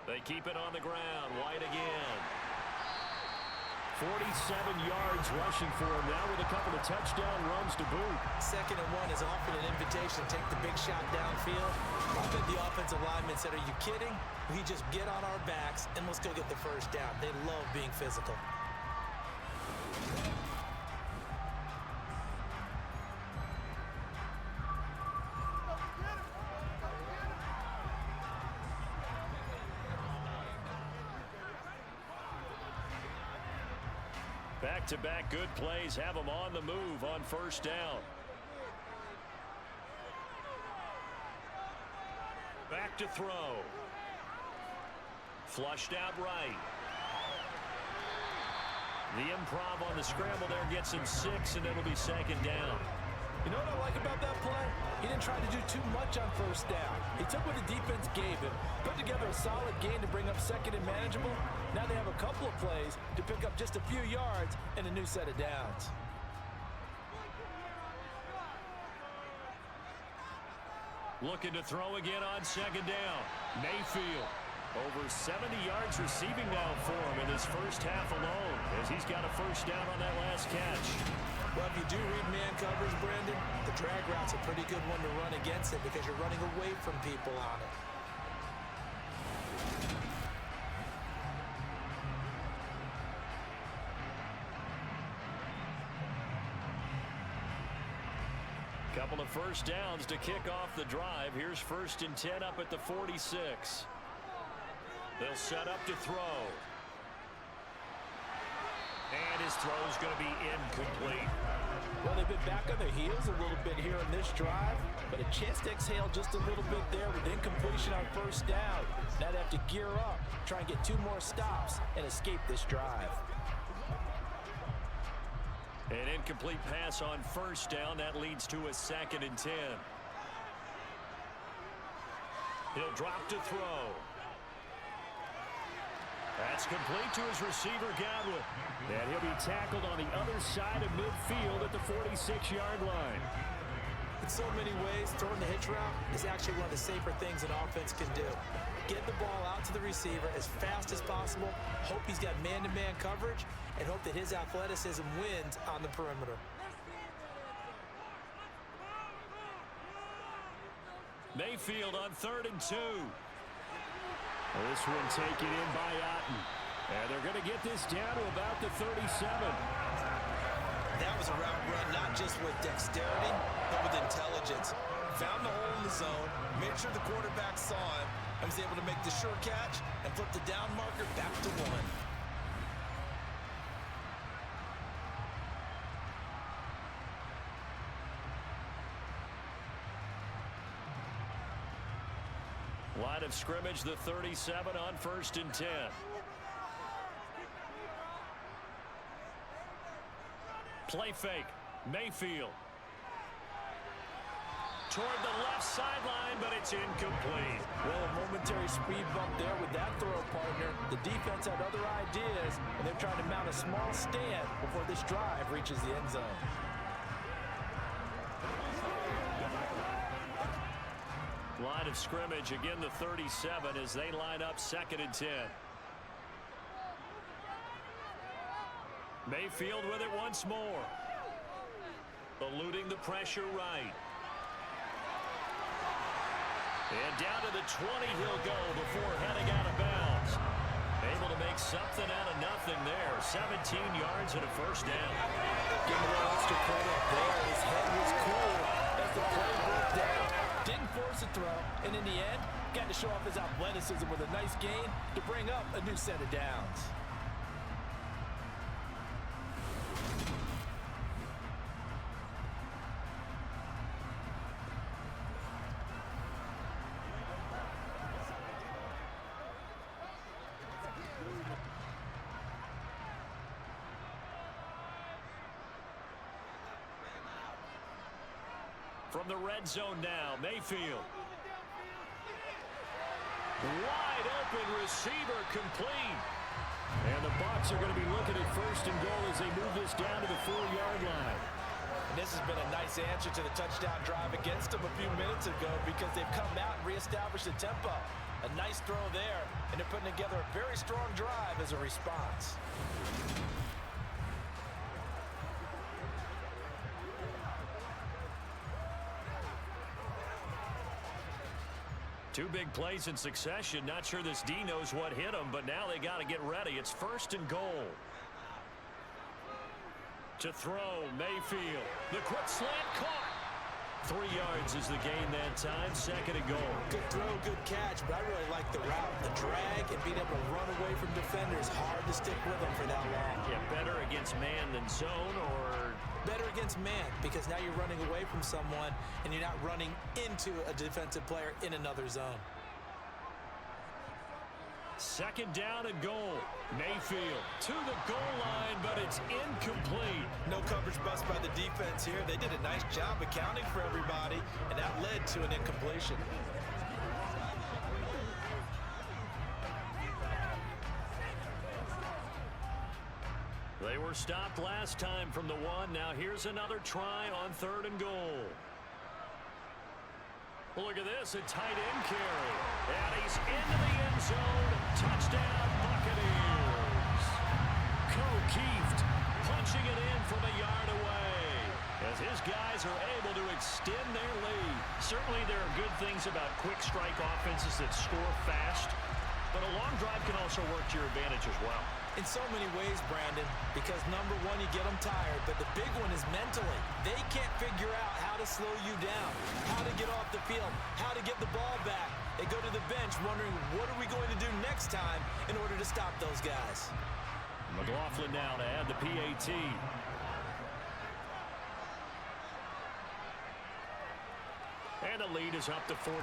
Speaker 4: They keep it on the ground. White again.
Speaker 2: 47 yards rushing for him now with a couple of touchdown runs to boot.
Speaker 3: 2nd and 1 is often an invitation to take the big shot downfield. I bet the offensive lineman said, "Are you kidding? We just get on our backs and let's go get the first down." They love being physical.
Speaker 4: Back-to-back good plays have them on the move on first down. Back to throw. Flushed out right. The improv on the scramble there gets him 6, and it'll be 2nd down.
Speaker 3: You know what I like about that play? He didn't try to do too much on first down. He took what the defense gave him, put together a solid gain to bring up 2nd and manageable. Now they have a couple of plays to pick up just a few yards and a new set of downs.
Speaker 4: Looking to throw again on 2nd down. Mayfield. Over 70 yards receiving now for him in his first half alone, as he's got a first down on that last catch.
Speaker 3: Well, if you do read man coverage, Brandon, the drag route's a pretty good one to run against it because you're running away from people on it.
Speaker 4: Couple of first downs to kick off the drive. Here's 1st and 10 up at the 46. They'll set up to throw. And his throw's going to be incomplete.
Speaker 3: Well, they've been back on their heels a little bit here in this drive, but a chance to exhale just a little bit there with incompletion on first down. Now they have to gear up, try and get 2 more stops, and escape this drive.
Speaker 4: An incomplete pass on first down. That leads to a 2nd and 10. He'll drop to throw. That's complete to his receiver, Godwin.
Speaker 2: And he'll be tackled on the other side of midfield at the 46-yard line.
Speaker 3: In so many ways, throwing the hitch route is actually one of the safer things an offense can do. Get the ball out to the receiver as fast as possible, hope he's got man-to-man coverage, and hope that his athleticism wins on the perimeter.
Speaker 4: Mayfield on 3rd and 2.
Speaker 2: This one taken in by Otten. And they're going to get this down to about the 37.
Speaker 3: That was a route run not just with dexterity, but with intelligence. Found the hole in the zone, made sure the quarterback saw him, and was able to make the sure catch and flip the down marker back to 1.
Speaker 4: Line of scrimmage, the 37 on 1st and 10. Play fake. Mayfield. Toward the left sideline, but it's incomplete.
Speaker 3: Well, a momentary speed bump there with that throw, partner. The defense had other ideas, and they're trying to mount a small stand before this drive reaches the end zone.
Speaker 4: Line of scrimmage, again the 37 as they line up 2nd and 10. Mayfield with it once more. Eluding the pressure right. And down to the 20 he'll go before heading out of bounds. Able to make something out of nothing there. 17 yards and a first down.
Speaker 3: Give him a little extra credit there. His head was cool as the play broke down. Didn't force a throw, and in the end, got to show off his athleticism with a nice gain to bring up a new set of downs.
Speaker 4: From the red zone now, Mayfield. Wide open receiver complete.
Speaker 2: And the Bucs are going to be looking at first and goal as they move this down to the 4-yard line.
Speaker 3: And this has been a nice answer to the touchdown drive against them a few minutes ago because they've come out and reestablished the tempo. A nice throw there, and they're putting together a very strong drive as a response.
Speaker 4: Two big plays in succession. Not sure this D knows what hit him, but now they got to get ready. It's first and goal. To throw, Mayfield. The quick slant caught. 3 yards is the gain that time. Second and goal.
Speaker 3: Good throw, good catch, but I really like the route. The drag and being able to run away from defenders. Hard to stick with them for that long.
Speaker 4: Yeah, better against man than zone, or
Speaker 3: better against man because now you're running away from someone and you're not running into a defensive player in another zone.
Speaker 4: Second down and goal. Mayfield to the goal line, but it's incomplete.
Speaker 3: No coverage bust by the defense here. They did a nice job accounting for everybody, and that led to an incompletion.
Speaker 4: They were stopped last time from the 1. Now here's another try on 3rd and goal. Look at this, a tight end carry. And he's into the end zone. Touchdown, Buccaneers. O'Keefe punching it in from a yard away as his guys are able to extend their lead. Certainly there are good things about quick strike offenses that score fast, but a long drive can also work to your advantage as well.
Speaker 3: In so many ways, Brandon, because number one, you get them tired, but the big one is mentally. They can't figure out how to slow you down, how to get off the field, how to get the ball back. They go to the bench wondering, what are we going to do next time in order to stop those guys?
Speaker 4: McLaughlin now to add the PAT. And the lead is up to 14.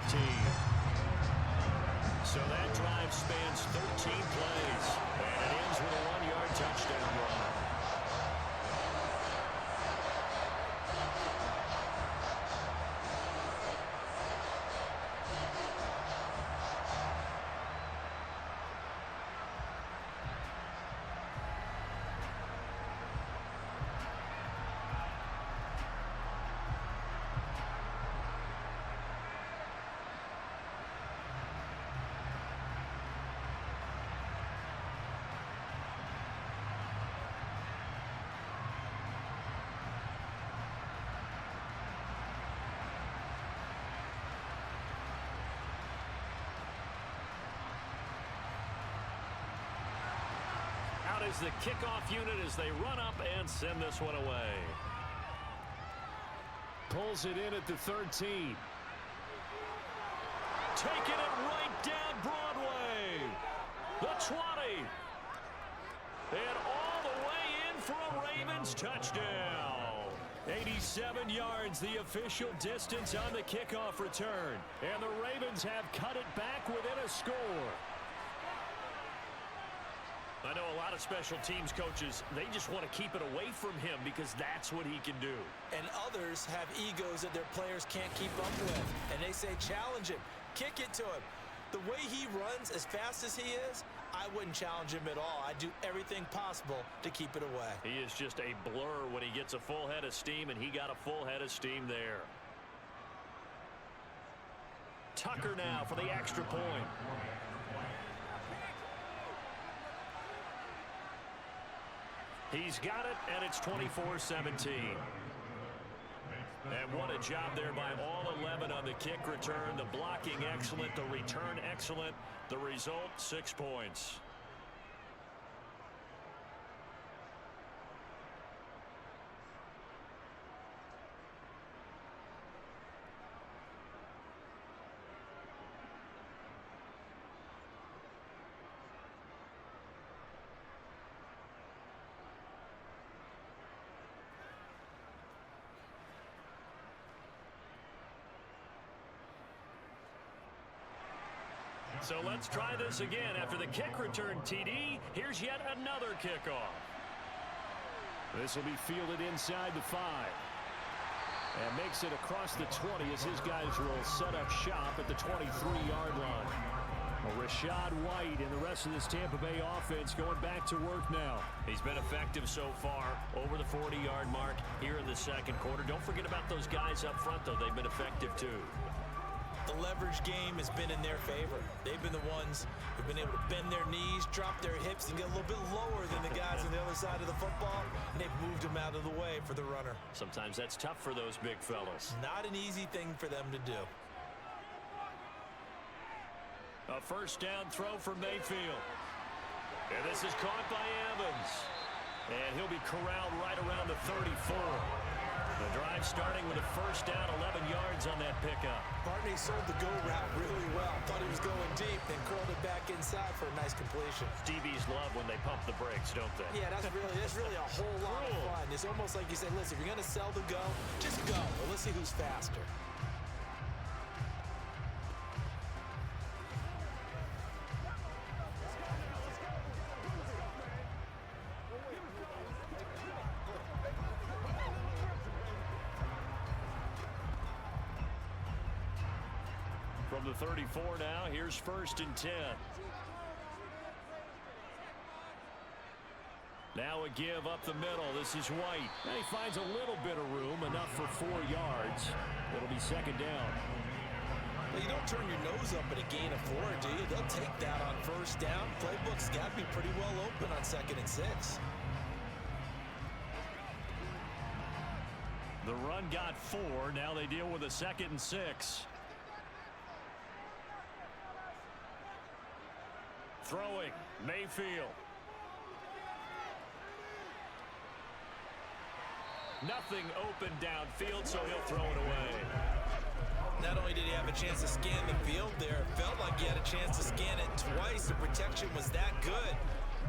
Speaker 4: So that drive spans 13 plays, and it ends with a 1-yard touchdown run. Is the kickoff unit as they run up and send this one away.
Speaker 2: Pulls it in at the 13.
Speaker 4: Taking it right down Broadway. The 20. And all the way in for a Ravens touchdown. 87 yards, the official distance on the kickoff return. And the Ravens have cut it back within a score. I know a lot of special teams coaches, they just want to keep it away from him because that's what he can do.
Speaker 3: And others have egos that their players can't keep up with. And they say, challenge him, kick it to him. The way he runs as fast as he is, I wouldn't challenge him at all. I'd do everything possible to keep it away.
Speaker 4: He is just a blur when he gets a full head of steam, and he got a full head of steam there. Tucker now for the extra point. He's got it, and it's 24-17. And what a job there by all 11 on the kick return. The blocking excellent, the return excellent. The result, 6 points. So let's try this again. After the kick return TD, here's yet another kickoff.
Speaker 2: This will be fielded inside the 5. And makes it across the 20 as his guys will set up shop at the 23-yard line. Well, Rachaad White and the rest of this Tampa Bay offense going back to work now.
Speaker 4: He's been effective so far, over the 40-yard mark here in the second quarter. Don't forget about those guys up front, though. They've been effective, too.
Speaker 3: The leverage game has been in their favor. They've been the ones who've been able to bend their knees, drop their hips, and get a little bit lower than the guys on the other side of the football, and they've moved them out of the way for the runner.
Speaker 4: Sometimes that's tough for those big fellas.
Speaker 3: Not an easy thing for them to do.
Speaker 4: A first down throw for Mayfield. And this is caught by Evans. And he'll be corralled right around the 34. The drive starting with a first down, 11 yards on that pickup.
Speaker 3: Barney sold the go route really well. Thought he was going deep, then curled it back inside for a nice completion.
Speaker 4: DBs love when they pump the brakes, don't they?
Speaker 3: Yeah, that's really a whole lot of fun. It's almost like you say, listen, if you're going to sell the go, just go. Well, let's see who's faster.
Speaker 4: From the 34 now, here's 1st and 10. Now a give up the middle. This is White.
Speaker 2: And he finds a little bit of room, enough for 4 yards. It'll be second down.
Speaker 3: Well, you don't turn your nose up at a gain of 4, do you? They'll take that on first down. Playbook's got to be pretty well open on 2nd and 6.
Speaker 4: The run got 4. Now they deal with a 2nd and 6. Throwing, Mayfield. Nothing open downfield, so he'll throw it away.
Speaker 3: Not only did he have a chance to scan the field there, it felt like he had a chance to scan it twice. The protection was that good.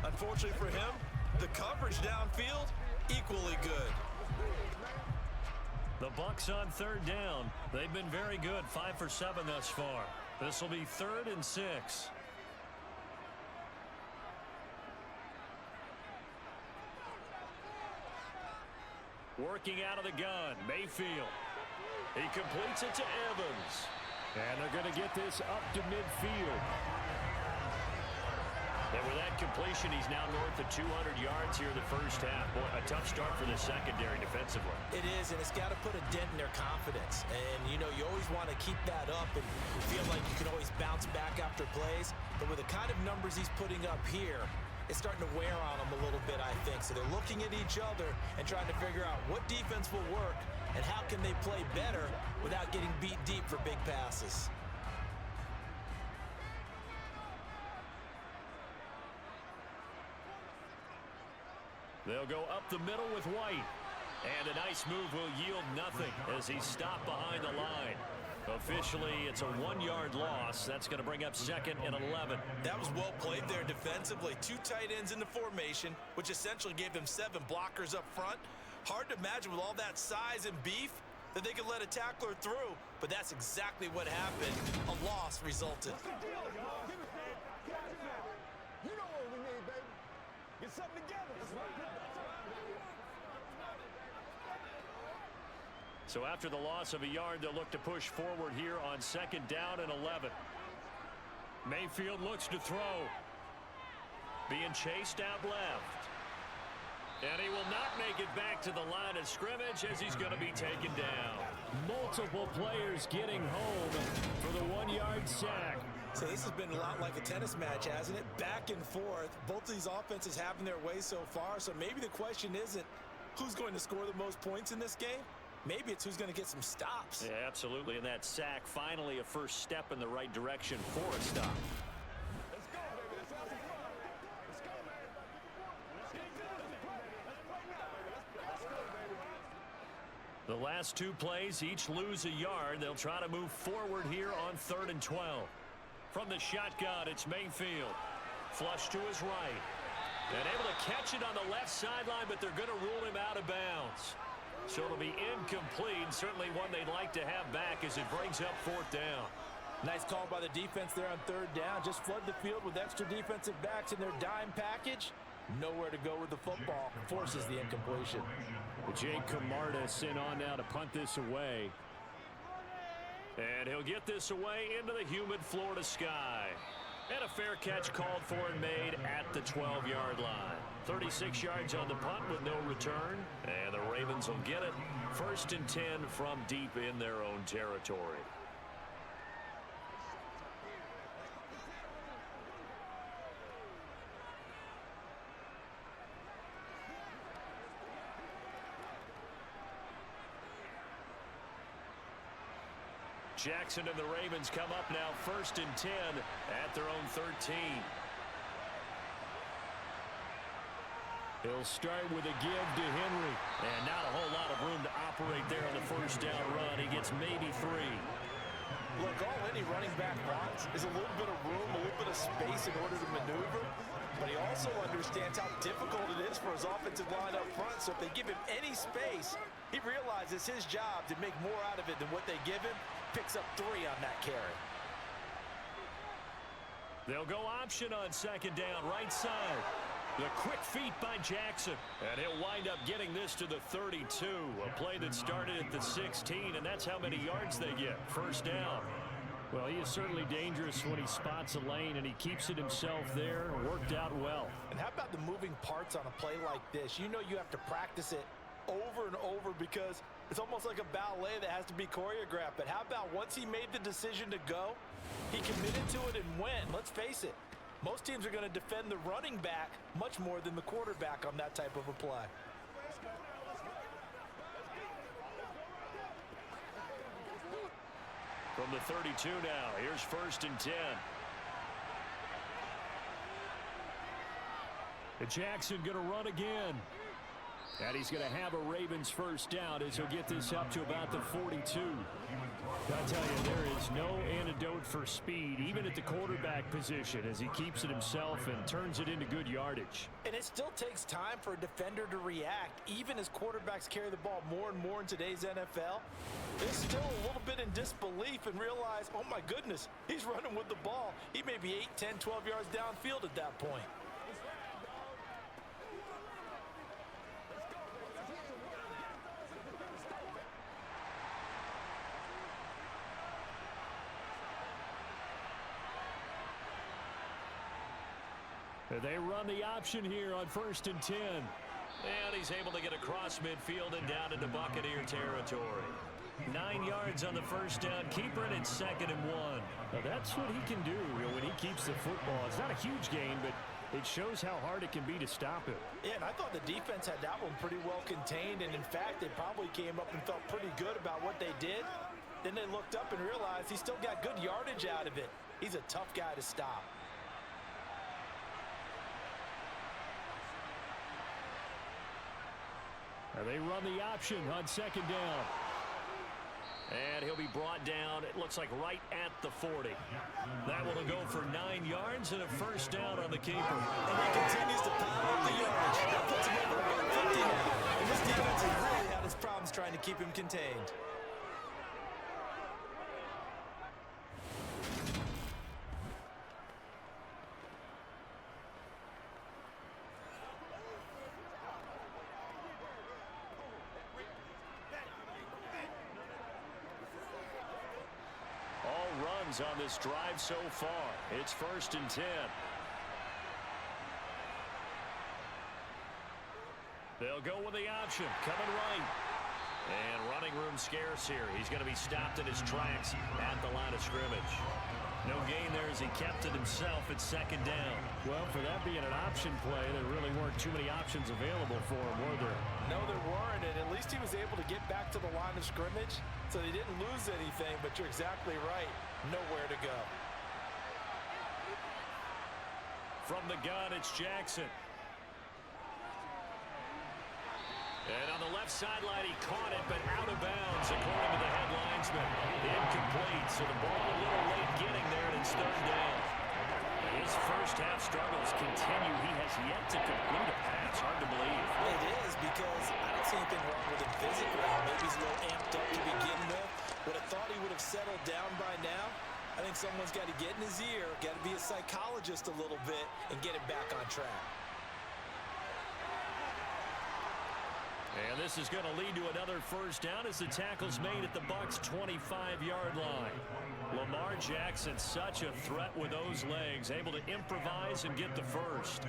Speaker 3: Unfortunately for him, the coverage downfield, equally good.
Speaker 4: The Bucs on 3rd down. They've been very good, 5 for 7 thus far. This will be 3rd and 6. Working out of the gun, Mayfield. He completes it to Evans.
Speaker 2: And they're going to get this up to midfield.
Speaker 4: And with that completion, he's now north of 200 yards here in the first half. Boy, a tough start for the secondary defensively.
Speaker 3: It is, and it's got to put a dent in their confidence. And, you know, you always want to keep that up and feel like you can always bounce back after plays. But with the kind of numbers he's putting up here, it's starting to wear on them a little bit, I think. So they're looking at each other and trying to figure out what defense will work and how can they play better without getting beat deep for big passes.
Speaker 4: They'll go up the middle with White. And a nice move will yield nothing as he's stopped behind the line. Officially, it's a 1-yard loss. That's going to bring up 2nd and 11.
Speaker 3: That was well played there defensively. 2 tight ends in the formation, which essentially gave them 7 blockers up front. Hard to imagine with all that size and beef that they could let a tackler through, but that's exactly what happened. A loss resulted.
Speaker 6: You know what we need, baby. Get something together.
Speaker 4: So after the loss of a yard, they'll look to push forward here on 2nd down and 11. Mayfield looks to throw. Being chased out left. And he will not make it back to the line of scrimmage as he's going to be taken down.
Speaker 2: Multiple players getting home for the 1-yard sack.
Speaker 3: So this has been a lot like a tennis match, hasn't it? Back and forth. Both of these offenses having their way so far. So maybe the question isn't who's going to score the most points in this game. Maybe it's who's going to get some stops.
Speaker 4: Yeah, absolutely. And that sack, finally a first step in the right direction for a stop.
Speaker 6: Let's go, baby. Let's have some fun. Let's go, man. Let's go, baby.
Speaker 4: The last 2 plays, each lose a yard. They'll try to move forward here on 3rd and 12. From the shotgun, it's Mayfield. Flush to his right. And able to catch it on the left sideline, but they're going to rule him out of bounds. So it'll be incomplete. Certainly one they'd like to have back as it brings up 4th down.
Speaker 3: Nice call by the defense there on 3rd down. Just flood the field with extra defensive backs in their dime package. Nowhere to go with the football. Forces the incompletion.
Speaker 2: Jake Camarda sent on now to punt this away.
Speaker 4: And he'll get this away into the humid Florida sky. And a fair catch called for and made at the 12-yard line. 36 yards on the punt with no return. And the Ravens will get it. 1st and 10 from deep in their own territory. Jackson and the Ravens come up now 1st and 10 at their own 13.
Speaker 2: He'll start with a give to Henry.
Speaker 4: And not a whole lot of room to operate there on the 1st down run. He gets maybe 3.
Speaker 3: Look, all any running back wants is a little bit of room, a little bit of space in order to maneuver. But he also understands how difficult it is for his offensive line up front. So if they give him any space, he realizes his job to make more out of it than what they give him. Picks up 3 on that carry.
Speaker 4: They'll go option on 2nd down, right side. The quick feet by Jackson. And he'll wind up getting this to the 32. A play that started at the 16, and that's how many yards they get. 1st down.
Speaker 2: Well, he is certainly dangerous when he spots a lane, and he keeps it himself there. Worked out well.
Speaker 3: And how about the moving parts on a play like this? You know you have to practice it over and over because it's almost like a ballet that has to be choreographed. But how about once he made the decision to go, he committed to it and went. Let's face it, most teams are going to defend the running back much more than the quarterback on that type of a play.
Speaker 4: From the 32 now, here's 1st and 10.
Speaker 2: Jackson going to run again. And he's going to have a Ravens 1st down as he'll get this up to about the 42. I tell you, there is no antidote for speed, even at the quarterback position, as he keeps it himself and turns it into good yardage.
Speaker 3: And it still takes time for a defender to react, even as quarterbacks carry the ball more and more in today's NFL. They're still a little bit in disbelief and realize, oh my goodness, he's running with the ball. He may be 8, 10, 12 yards downfield at that point.
Speaker 2: They run the option here on 1st and 10.
Speaker 4: And he's able to get across midfield and down into Buccaneer territory. 9 yards on the 1st down. Keeper it at 2nd and 1.
Speaker 2: Now that's what he can do when he keeps the football. It's not a huge gain, but it shows how hard it can be to stop him.
Speaker 3: Yeah, and I thought the defense had that one pretty well contained. And in fact, they probably came up and felt pretty good about what they did. Then they looked up and realized he still got good yardage out of it. He's a tough guy to stop.
Speaker 2: They run the option on 2nd down.
Speaker 4: And he'll be brought down, it looks like right at the 40. That one will go for 9 yards and a 1st down on the keeper.
Speaker 3: And he continues to pile up the yardage. That puts him over about 50 now. And this defense has really had its problems trying to keep him contained.
Speaker 4: On this drive so far. It's 1st and 10. They'll go with the option. Coming right. And running room scarce here. He's going to be stopped in his tracks at the line of scrimmage. No gain there as he kept it himself at 2nd down.
Speaker 2: Well, for that being an option play, there really weren't too many options available for him, were there?
Speaker 3: No, there weren't, and at least he was able to get back to the line of scrimmage, so they didn't lose anything, but you're exactly right. Nowhere to go.
Speaker 4: From the gun, it's Jackson. And on the left sideline, he caught it, but out of bounds, according to the head linesman. Incomplete, so the ball a little late getting there, and it's 3rd down. His first half struggles continue. He has yet to complete a pass. Hard to believe.
Speaker 3: It is, because I don't see anything wrong with him physically. Maybe he's a little amped up to begin with. Would have thought he would have settled down by now. I think someone's got to get in his ear, got to be a psychologist a little bit, and get him back on track.
Speaker 4: And this is going to lead to another first down as the tackle's made at the Bucs' 25-yard line. Lamar Jackson, such a threat with those legs, able to improvise and get the first.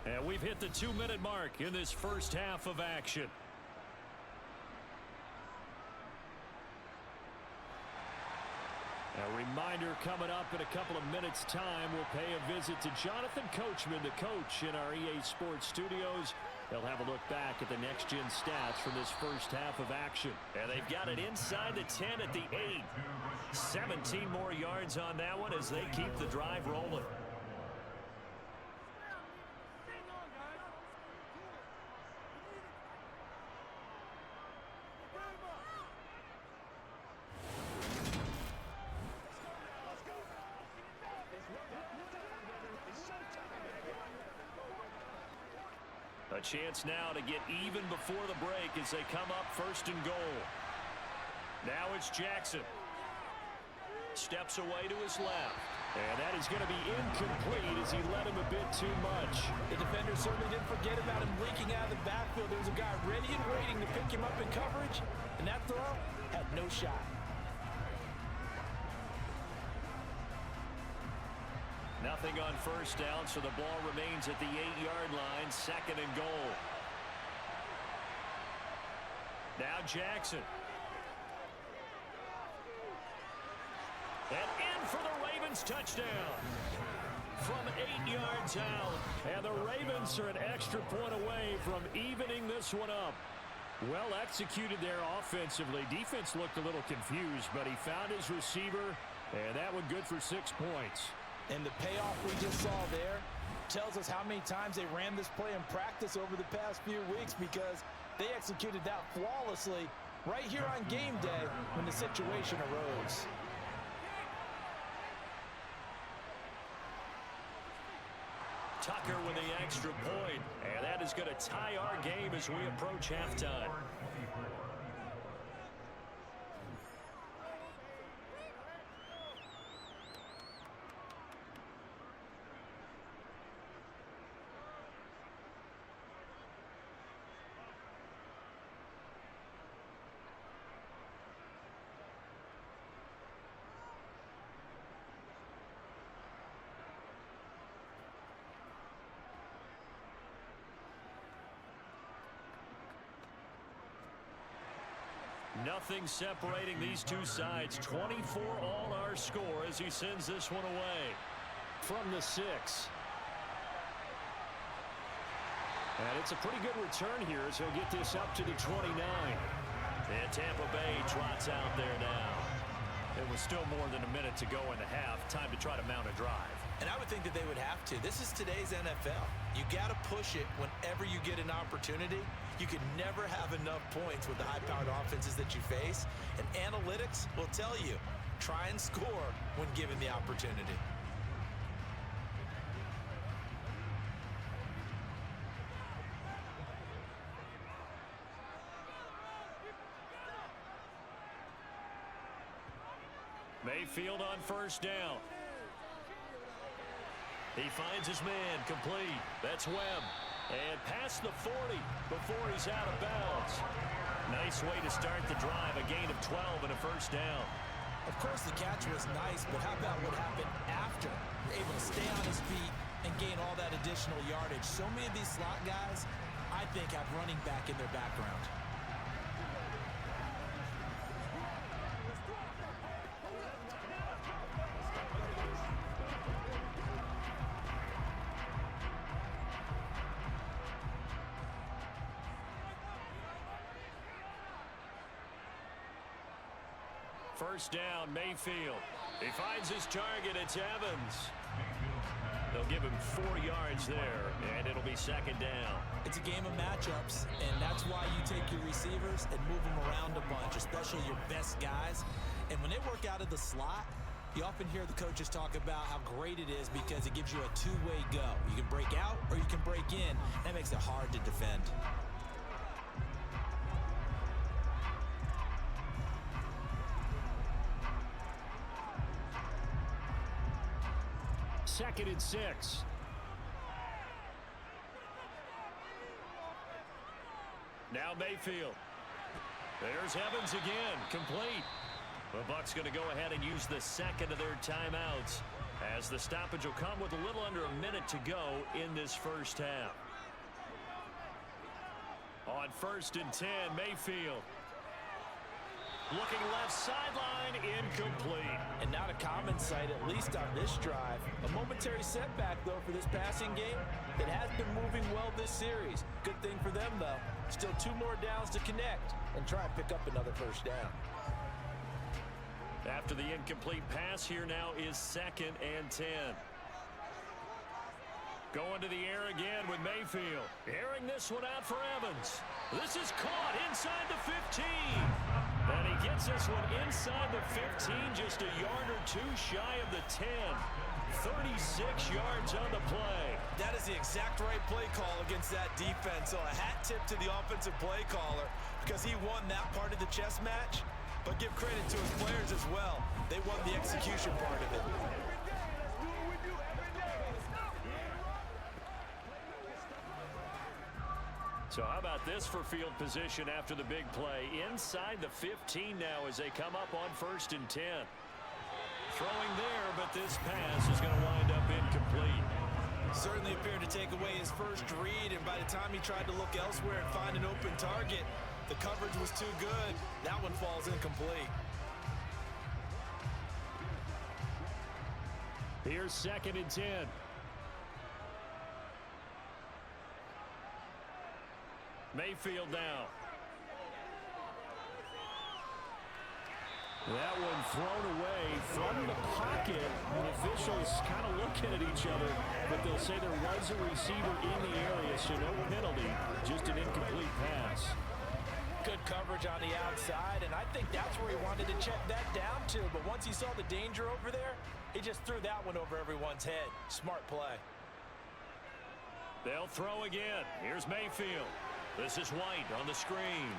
Speaker 4: And we've hit the 2-minute mark in this first half of action. A reminder coming up in a couple of minutes' time, we'll pay a visit to Jonathan Coachman, the coach in our EA Sports studios. They'll have a look back at the next-gen stats from this first half of action. And they've got it inside the 10 at the 8. 17 more yards on that one as they keep the drive rolling. A chance now to get even before the break as they come up first and goal. Now it's Jackson. Steps away to his left. And that is going to be incomplete as he led him a bit too much.
Speaker 3: The defender certainly didn't forget about him leaking out of the backfield. There was a guy ready and waiting to pick him up in coverage, and that throw had no shot.
Speaker 4: Nothing on first down, so the ball remains at the 8-yard line, second and goal. Now Jackson. And in for the Ravens touchdown. From 8 yards out. And the Ravens are an extra point away from evening this one up. Well executed there offensively. Defense looked a little confused, but he found his receiver, and that one good for 6 points.
Speaker 3: And the payoff we just saw there tells us how many times they ran this play in practice over the past few weeks, because they executed that flawlessly right here on game day when the situation arose.
Speaker 4: Tucker with the extra point, and that is going to tie our game as we approach halftime. Nothing separating these two sides. 24 all our score as he sends this one away. From the 6. And it's a pretty good return here as he'll get this up to the 29. And Tampa Bay trots out there now. It was still more than a minute to go in the half. Time to try to mount a drive.
Speaker 3: And I would think that they would have to. This is today's NFL. You got to push it whenever you get an opportunity. You can never have enough points with the high-powered offenses that you face. And analytics will tell you, try and score when given the opportunity.
Speaker 4: Mayfield on first down. He finds his man complete. That's Webb. And past the 40 before he's out of bounds. Nice way to start the drive. A gain of 12 and a first down.
Speaker 3: Of course, the catch was nice, but how about what happened after? Able to stay on his feet and gain all that additional yardage. So many of these slot guys, I think, have running back in their background.
Speaker 4: First down, Mayfield. He finds his target. It's Evans. They'll give him 4 yards there, and it'll be second down.
Speaker 3: It's a game of matchups, and that's why you take your receivers and move them around a bunch, especially your best guys. And when they work out of the slot, You often hear the coaches talk about how great it is because it gives you a two-way go. You can break out or you can break in. That makes it hard to defend.
Speaker 2: Second and 6.
Speaker 4: Now Mayfield. There's Evans again, complete. The Bucs going to go ahead and use the second of their timeouts as the stoppage will come with a little under a minute to go in this first half. On 1st and 10, Mayfield. Looking left sideline, incomplete.
Speaker 3: And not a common sight, at least on this drive. A momentary setback, though, for this passing game that has been moving well this series. Good thing for them, though. Still 2 more downs to connect and try and pick up another first down.
Speaker 4: After the incomplete pass, here now is 2nd and 10. Going to the air again with Mayfield. Airing this one out for Evans. This is caught inside the 15. And he gets this one inside the 15, just a yard or 2 shy of the 10. 36 yards on the play.
Speaker 3: That is the exact right play call against that defense. So a hat tip to the offensive play caller because he won that part of the chess match. But give credit to his players as well. They won the execution part of it.
Speaker 4: So how about this for field position after the big play? Inside the 15 now as they come up on 1st and 10. Throwing there, but this pass is going to wind up incomplete.
Speaker 3: Certainly appeared to take away his first read, and by the time he tried to look elsewhere and find an open target, the coverage was too good. That one falls incomplete.
Speaker 2: Here's 2nd and 10.
Speaker 4: Mayfield now.
Speaker 2: That one thrown away from the pocket. The officials kind of looking at each other, but they'll say there was a receiver in the area, so no penalty, just an incomplete pass.
Speaker 3: Good coverage on the outside, and I think that's where he wanted to check that down to, but once he saw the danger over there, he just threw that one over everyone's head. Smart play.
Speaker 4: They'll throw again. Here's Mayfield. This is White on the screen.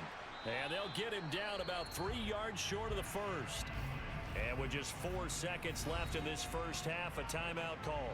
Speaker 4: And they'll get him down about 3 yards short of the first. And with just 4 seconds left in this first half, a timeout call.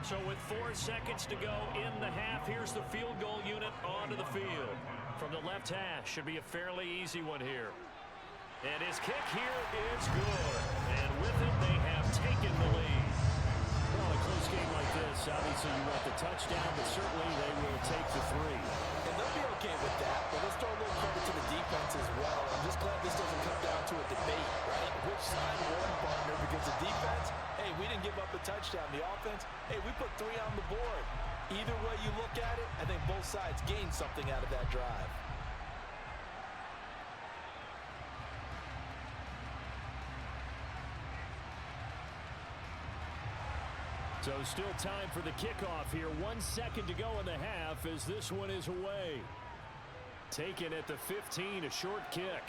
Speaker 4: So with 4 seconds to go in the half, here's the field goal unit onto the field. From the left hash, should be a fairly easy one here. And his kick here is good. And with it, they have taken the lead.
Speaker 2: Well, a close game like this, obviously you want the touchdown, but certainly they will take the 3.
Speaker 3: And they'll be okay with that, but let's throw a little credit to the defense as well. I'm just glad this doesn't come down to a debate, right? Which side won, partner? Because the defense, hey, we didn't give up a touchdown. The offense, hey, we put 3 on the board. Either way you look at it, I think both sides gained something out of that drive.
Speaker 2: So still time for the kickoff here. 1 second to go in the half as this one is away. Taken at the 15, a short kick.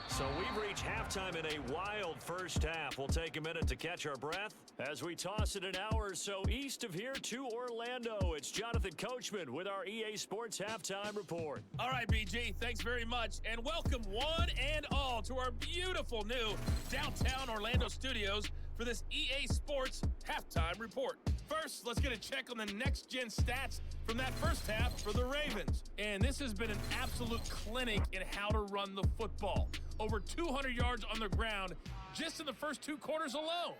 Speaker 4: So we've reached halftime in a wild first half. We'll take a minute to catch our breath as we toss it an hour or so east of here to Orlando. It's Jonathan Coachman with our EA Sports Halftime Report.
Speaker 1: All right, BG, thanks very much. And welcome one and all to our beautiful new downtown Orlando studios for this EA Sports Halftime Report. First, let's get a check on the next-gen stats from that first half for the Ravens. And this has been an absolute clinic in how to run the football. Over 200 yards on the ground just in the first 2 quarters alone.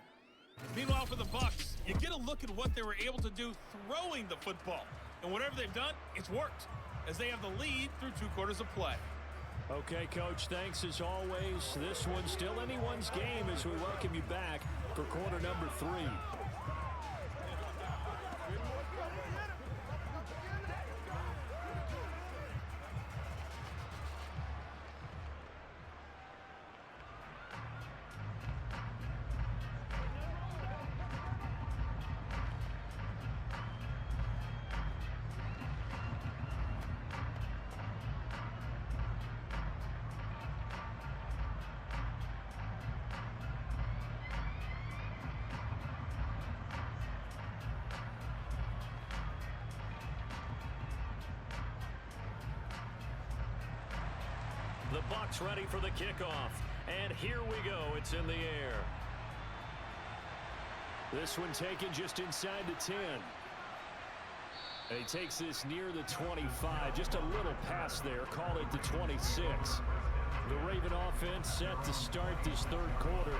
Speaker 1: Meanwhile, for the Bucs, you get a look at what they were able to do throwing the football. And whatever they've done, it's worked, as they have the lead through 2 quarters of play.
Speaker 2: Okay, Coach, thanks as always. This one's still anyone's game as we welcome you back for quarter number 3. The Bucs ready for the kickoff. And here we go. It's in the air. This one taken just inside the 10. And he takes this near the 25. Just a little pass there. Call it the 26. The Raven offense set to start this third quarter.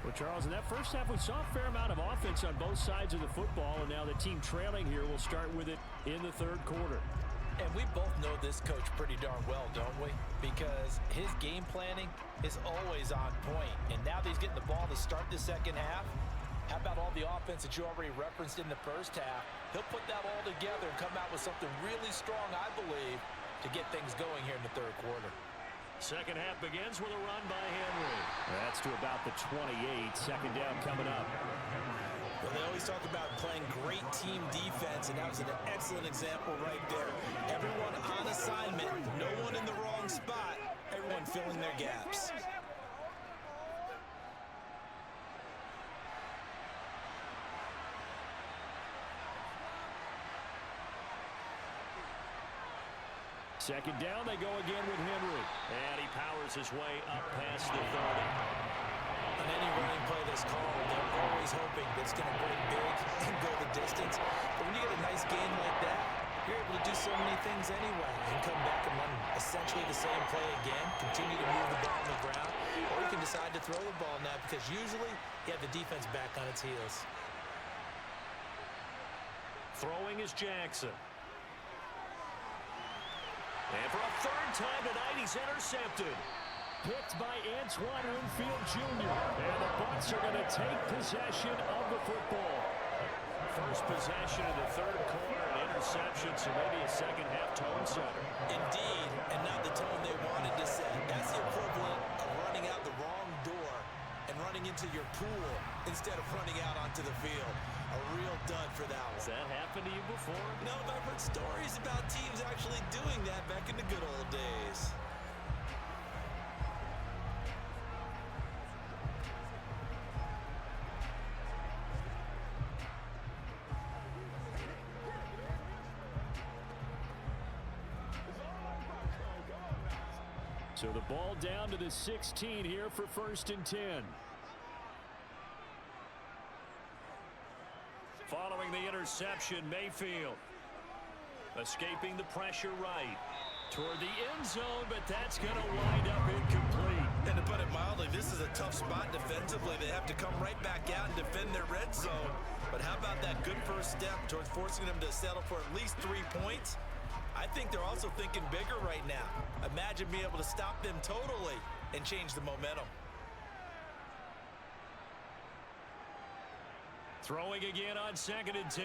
Speaker 2: Well, Charles, in that first half, we saw a fair amount of offense on both sides of the football, and now the team trailing here will start with it in the third quarter.
Speaker 3: And we both know this coach pretty darn well, don't we? Because his game planning is always on point. And now that he's getting the ball to start the second half, how about all the offense that you already referenced in the first half? He'll put that all together and come out with something really strong, I believe, to get things going here in the third quarter.
Speaker 2: Second half begins with a run by Henry. That's to about the 28. Second down coming up.
Speaker 3: Well, they always talk about playing great team defense, and that was an excellent example right there. Everyone on assignment, no one in the wrong spot, everyone filling their gaps.
Speaker 2: Second down, they go again with Henry. And he powers his way up past the 30.
Speaker 3: On any running play that's called, they're always hoping that it's going to break big and go the distance. But when you get a nice game like that, you're able to do so many things anyway. You can come back and run essentially the same play again, continue to move the ball on the ground, or you can decide to throw the ball now because usually you have the defense back on its heels.
Speaker 2: Throwing is Jackson. And for a third time tonight, he's intercepted. Picked by Antoine Winfield Jr. And the Bucs are going to take possession of the football. First possession of the third quarter, an interception, so maybe a second half tone setter.
Speaker 3: Indeed, and not the tone they wanted to set. That's the equivalent of running out the wrong door and running into your pool instead of running out onto the field. A real dud for that one.
Speaker 2: Has that happened to you before?
Speaker 3: No, but I've heard stories about teams actually doing that back in the good old days.
Speaker 2: So the ball down to the 16 here for 1st and 10. Following the interception, Mayfield escaping the pressure right toward the end zone, but that's going to wind up incomplete.
Speaker 3: And to put it mildly, this is a tough spot defensively. They have to come right back out and defend their red zone. But how about that good first step towards forcing them to settle for at least 3 points? I think they're also thinking bigger right now. Imagine being able to stop them totally and change the momentum.
Speaker 2: Throwing again on 2nd and 10.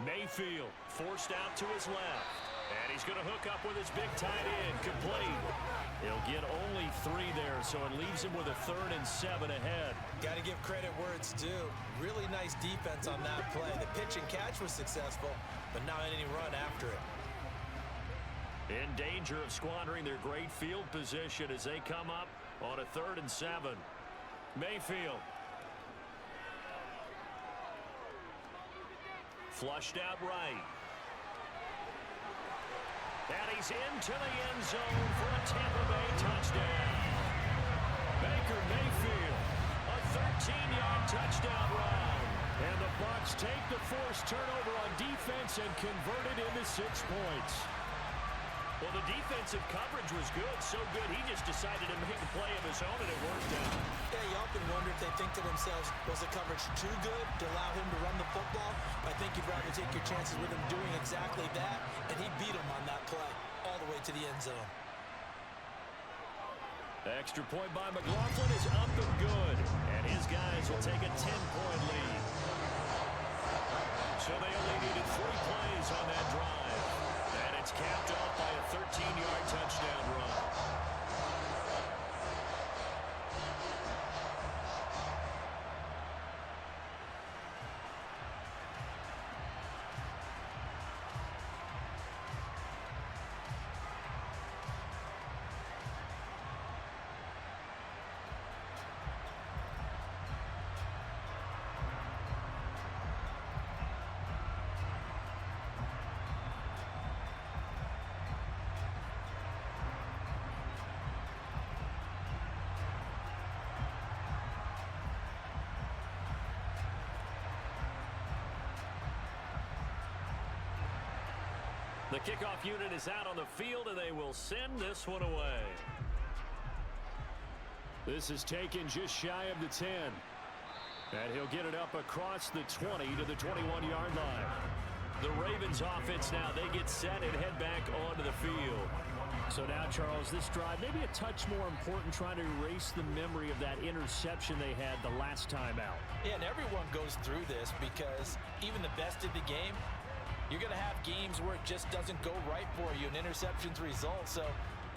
Speaker 2: Mayfield forced out to his left. And he's going to hook up with his big tight end. Complete. He'll get only 3 there, so it leaves him with a 3rd and 7 ahead.
Speaker 3: Got to give credit where it's due. Really nice defense on that play. The pitch and catch was successful, but not any run after it.
Speaker 2: In danger of squandering their great field position as they come up on a 3rd and 7. Mayfield. Flushed out right. And he's into the end zone for a Tampa Bay touchdown. Baker Mayfield, a 13-yard touchdown run. And the Bucs take the forced turnover on defense and convert it into 6 points. Well, the defensive coverage was good, so good he just decided to make a play of his own, and it worked out.
Speaker 3: Yeah, you often wonder if they think to themselves, was the coverage too good to allow him to run the football? I think you'd rather take your chances with him doing exactly that, and he beat him on that play all the way to the end zone.
Speaker 2: The extra point by McLaughlin is up and good, and his guys will take a 10-point lead. So they only needed 3 plays on that drive. And it's capped off by a 13-yard touchdown run. The kickoff unit is out on the field, and they will send this one away. This is taken just shy of the 10. And he'll get it up across the 20 to the 21-yard line. The Ravens offense now, they get set and head back onto the field. So now, Charles, this drive maybe a touch more important, trying to erase the memory of that interception they had the last time out.
Speaker 3: Yeah, and everyone goes through this because even the best in the game, you're going to have games where it just doesn't go right for you, and interceptions result. So,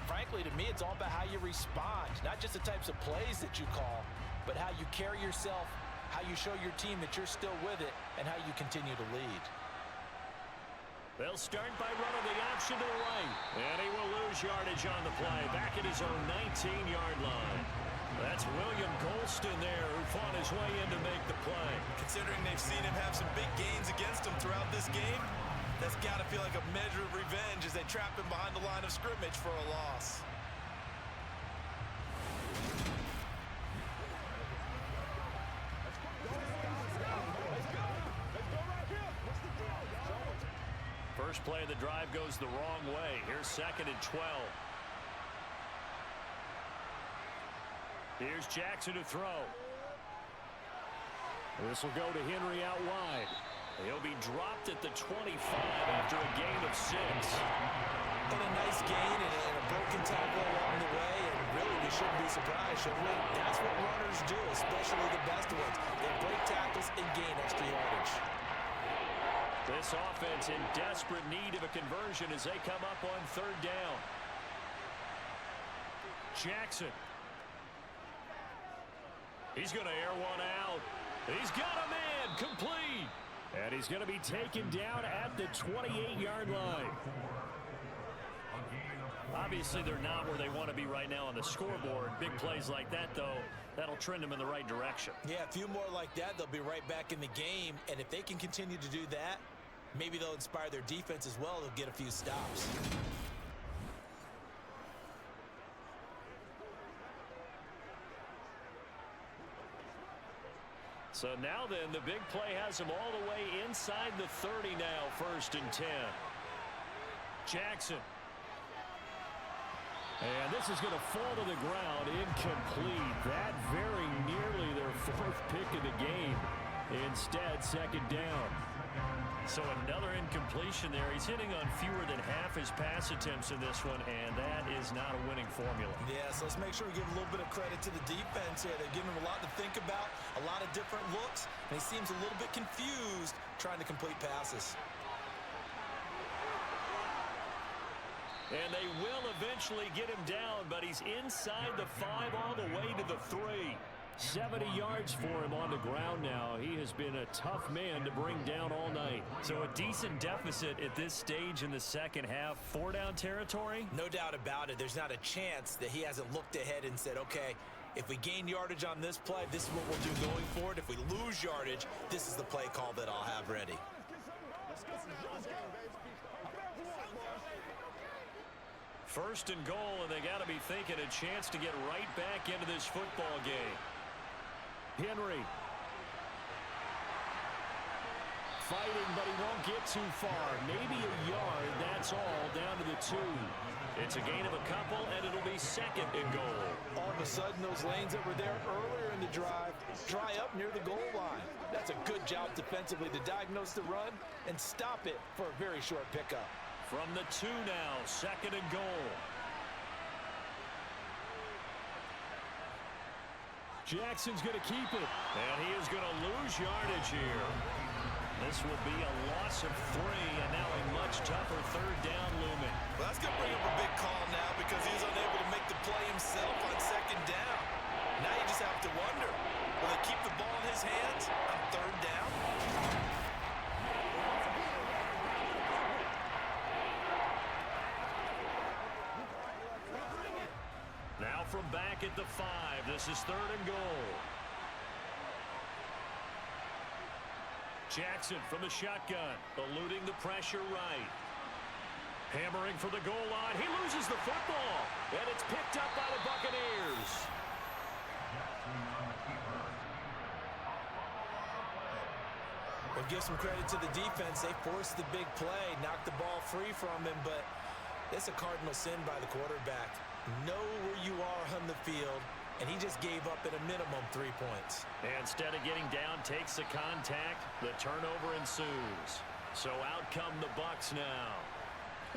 Speaker 3: frankly, to me, it's all about how you respond, not just the types of plays that you call, but how you carry yourself, how you show your team that you're still with it, and how you continue to lead.
Speaker 2: They'll start by running the option to the right. And he will lose yardage on the play, back at his own 19-yard line. That's William Golston there, who fought his way in to make the play.
Speaker 3: Considering they've seen him have some big gains against them throughout this game, that's got to feel like a measure of revenge as they trap him behind the line of scrimmage for a loss.
Speaker 2: First play of the drive goes the wrong way. Here's 2nd and 12. Here's Jackson to throw. This will go to Henry out wide. He'll be dropped at the 25 after a gain of 6.
Speaker 3: And a nice gain and a broken tackle along the way, and really we shouldn't be surprised, should we? That's what runners do, especially the best ones. They break tackles and gain extra yardage.
Speaker 2: This offense in desperate need of a conversion as they come up on 3rd down. Jackson. He's going to air one out. He's got a man complete. And he's going to be taken down at the 28-yard line. Obviously, they're not where they want to be right now on the scoreboard. Big plays like that, though, that'll trend them in the right direction.
Speaker 3: Yeah, a few more like that, they'll be right back in the game. And if they can continue to do that, maybe they'll inspire their defense as well. They'll get a few stops.
Speaker 2: So now then, the big play has him all the way inside the 30 now, 1st and 10. Jackson. And this is going to fall to the ground, incomplete. That very nearly their 4th pick of the game. Instead, 2nd down. So another incompletion there. He's hitting on fewer than half his pass attempts in this one, and that is not a winning formula.
Speaker 3: Yeah, so let's make sure we give a little bit of credit to the defense here. They're giving him a lot to think about, a lot of different looks, and he seems a little bit confused trying to complete passes.
Speaker 2: And they will eventually get him down, but he's inside the 5 all the way to the 3. 70 yards for him on the ground now. He has been a tough man to bring down all night.
Speaker 4: So a decent deficit at this stage in the second half. 4-down territory?
Speaker 3: No doubt about it. There's not a chance that he hasn't looked ahead and said, okay, if we gain yardage on this play, this is what we'll do going forward. If we lose yardage, this is the play call that I'll have ready.
Speaker 2: First and goal, and they got to be thinking a chance to get right back into this football game. Henry. Fighting, but he won't get too far. Maybe a yard, that's all, down to the 2. It's a gain of a couple, and it'll be 2nd and goal.
Speaker 3: All of a sudden, those lanes that were there earlier in the drive dry up near the goal line. That's a good job defensively to diagnose the run and stop it for a very short pickup.
Speaker 2: From the 2 now, 2nd and goal. Jackson's going to keep it. And he is going to lose yardage here. This will be a loss of 3, and now a much tougher 3rd down looming.
Speaker 3: Well, that's going to bring up a big call now because he's unable to make the play himself on 2nd down. Now you just have to wonder, will they keep the ball in his hands on 3rd down?
Speaker 2: Now from back at the 5, this is 3rd and goal. Jackson from the shotgun, eluding the pressure right. Hammering for the goal line. He loses the football, and it's picked up by the Buccaneers.
Speaker 3: Well, give some credit to the defense. They forced the big play, knocked the ball free from him, but it's a cardinal sin by the quarterback. Know where you are on the field, and he just gave up at a minimum 3 points.
Speaker 4: And instead of getting down, takes the contact. The turnover ensues. So out come the Bucs now.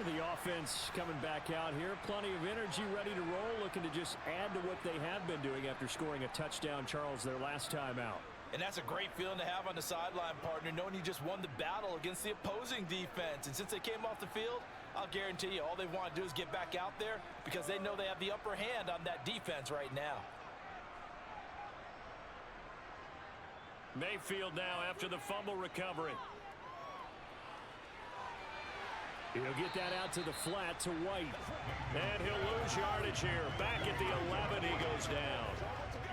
Speaker 2: The offense coming back out here. Plenty of energy, ready to roll, looking to just add to what they have been doing after scoring a touchdown, Charles, their last time out.
Speaker 3: And that's a great feeling to have on the sideline, partner, knowing you just won the battle against the opposing defense. And since they came off the field, I'll guarantee you all they want to do is get back out there because they know they have the upper hand on that defense right now.
Speaker 4: Mayfield now after the fumble recovery.
Speaker 2: He'll get that out to the flat to White.
Speaker 4: And he'll lose yardage here. Back at the 11, he goes down.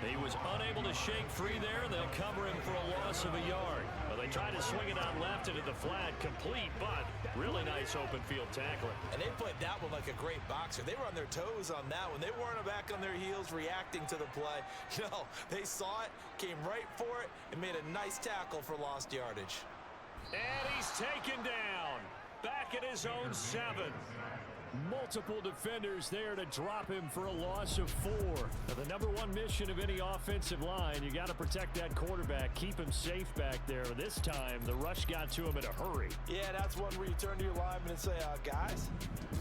Speaker 4: He was unable to shake free there. They'll cover him for a loss of a yard. Well, they tried to swing it out left into the flat, complete, but really nice open field tackling.
Speaker 3: And they played that one like a great boxer. They were on their toes on that one. They weren't back on their heels reacting to the play. No, they saw it, came right for it, and made a nice tackle for lost yardage.
Speaker 4: And he's taken down. Back at his own 7.
Speaker 2: Multiple defenders there to drop him for a loss of 4. Now, the number one mission of any offensive line, you got to protect that quarterback, keep him safe back there. This time, the rush got to him in a hurry.
Speaker 3: Yeah, that's one where you turn to your lineman and say, guys,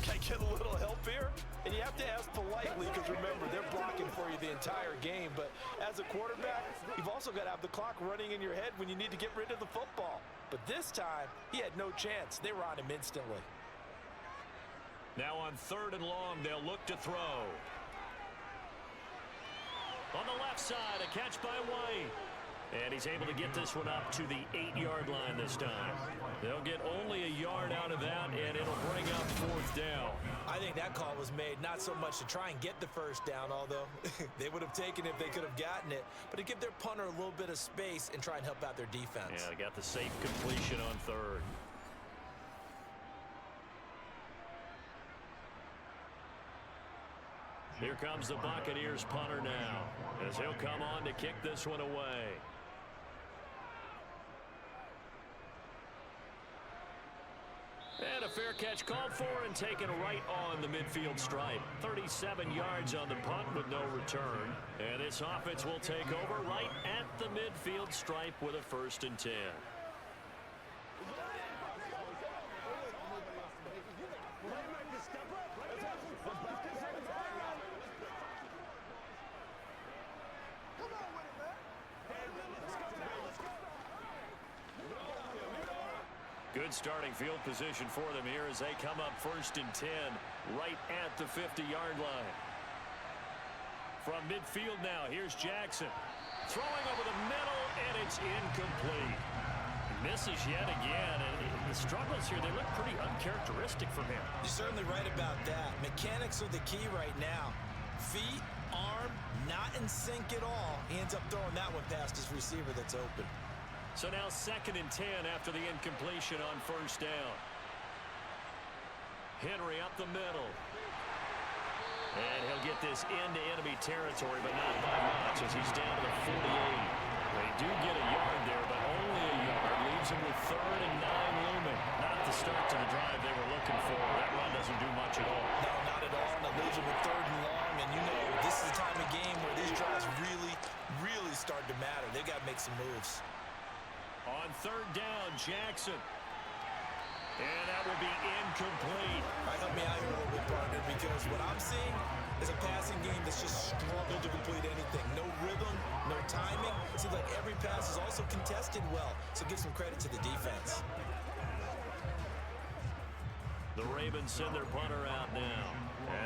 Speaker 3: can I get a little help here? And you have to ask politely because, remember, they're blocking for you the entire game. But as a quarterback, you've also got to have the clock running in your head when you need to get rid of the football. But this time, he had no chance. They were on him instantly.
Speaker 4: Now on 3rd and long, they'll look to throw. On the left side, a catch by White. And he's able to get this one up to the 8-yard line this time. They'll get only a yard out of that, and it'll bring up 4th down.
Speaker 3: I think that call was made not so much to try and get the first down, although they would have taken it if they could have gotten it, but to give their punter a little bit of space and try and help out their defense.
Speaker 4: Yeah, they got the safe completion on 3rd. Here comes the Buccaneers punter now, as he'll come on to kick this one away. And a fair catch called for and taken right on the midfield stripe. 37 yards on the punt with no return. And this offense will take over right at the midfield stripe with a 1st and 10. Good starting field position for them here as they come up 1st and 10 right at the 50-yard line. From midfield now, here's Jackson. Throwing over the middle, and it's incomplete. Misses yet again, and the struggles here, they look pretty uncharacteristic for him.
Speaker 3: You're certainly right about that. Mechanics are the key right now. Feet, arm, not in sync at all. He ends up throwing that one past his receiver that's open.
Speaker 4: So now 2nd and 10 after the incompletion on 1st down. Henry up the middle. And he'll get this into enemy territory, but not by much as he's down to the 48. They do get a yard there, but only a yard. Leaves him with 3rd and 9 looming. Not the start to the drive they were looking for. That run doesn't do much at all.
Speaker 3: No, not at all. And it leaves him with 3rd and long. And you know, this is the time of game where these drives really start to matter. They've got to make some moves.
Speaker 4: On 3rd down, Jackson. And that will be incomplete.
Speaker 3: All right, help me out here a little bit, partner, because what I'm seeing is a passing game that's just struggled to complete anything. No rhythm, no timing. It seems like every pass is also contested well, so give some credit to the defense.
Speaker 4: The Ravens send their punter out now,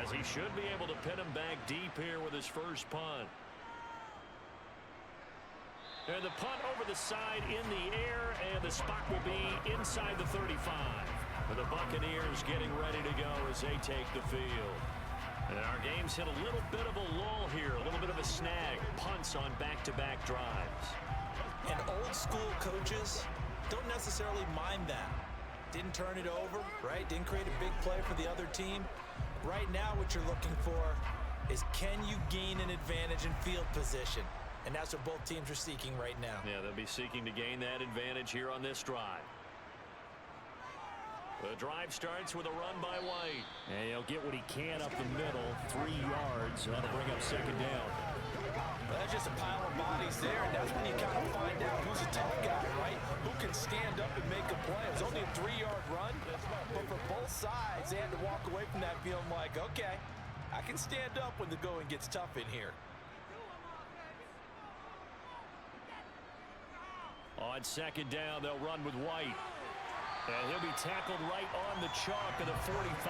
Speaker 4: as he should be able to pin him back deep here with his first punt. And the punt over the side in the air, and the spot will be inside the 35. For the Buccaneers getting ready to go as they take the field. And our game's hit a little bit of a lull here, a little bit of a snag. Punts on back-to-back drives.
Speaker 3: And old-school coaches don't necessarily mind that. Didn't turn it over, right? Didn't create a big play for the other team. Right now what you're looking for is, can you gain an advantage in field position? And that's what both teams are seeking right now.
Speaker 4: Yeah, they'll be seeking to gain that advantage here on this drive. The drive starts with a run by White.
Speaker 2: And he'll get what he can up the middle, 3 yards. That'll bring up second down.
Speaker 3: Well, that's just a pile of bodies there, and that's when you kind of find out who's a tough guy, right? Who can stand up and make a play. It was only a 3-yard run, but for both sides, they had to walk away from that feeling like, okay, I can stand up when the going gets tough in here.
Speaker 2: On second down, they'll run with White. And he'll be tackled right on the chalk of the 45.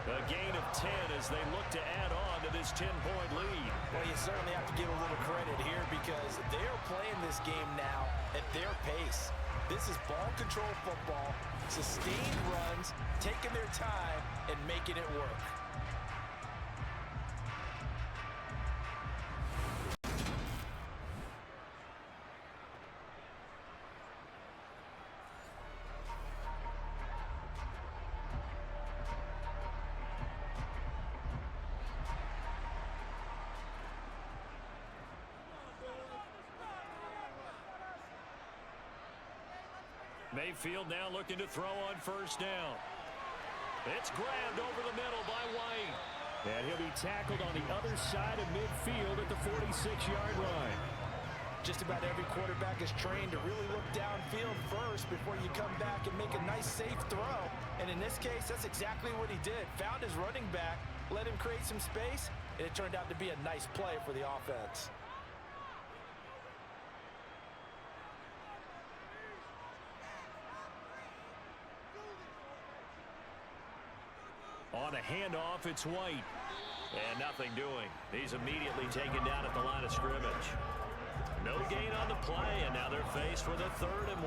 Speaker 2: A gain of 10 as they look to add on to this 10-point lead.
Speaker 3: Well, you certainly have to give a little credit here because they're playing this game now at their pace. This is ball control football, sustained runs, taking their time, and making it work.
Speaker 2: Mayfield now looking to throw on first down. It's grabbed over the middle by White. And he'll be tackled on the other side of midfield at the 46-yard line.
Speaker 3: Just about every quarterback is trained to really look downfield first before you come back and make a nice, safe throw. And in this case, that's exactly what he did. Found his running back, let him create some space, and it turned out to be a nice play for the offense.
Speaker 2: On a handoff, it's White. And nothing doing. He's immediately taken down at the line of scrimmage. No gain on the play, and now they're faced with a 3rd and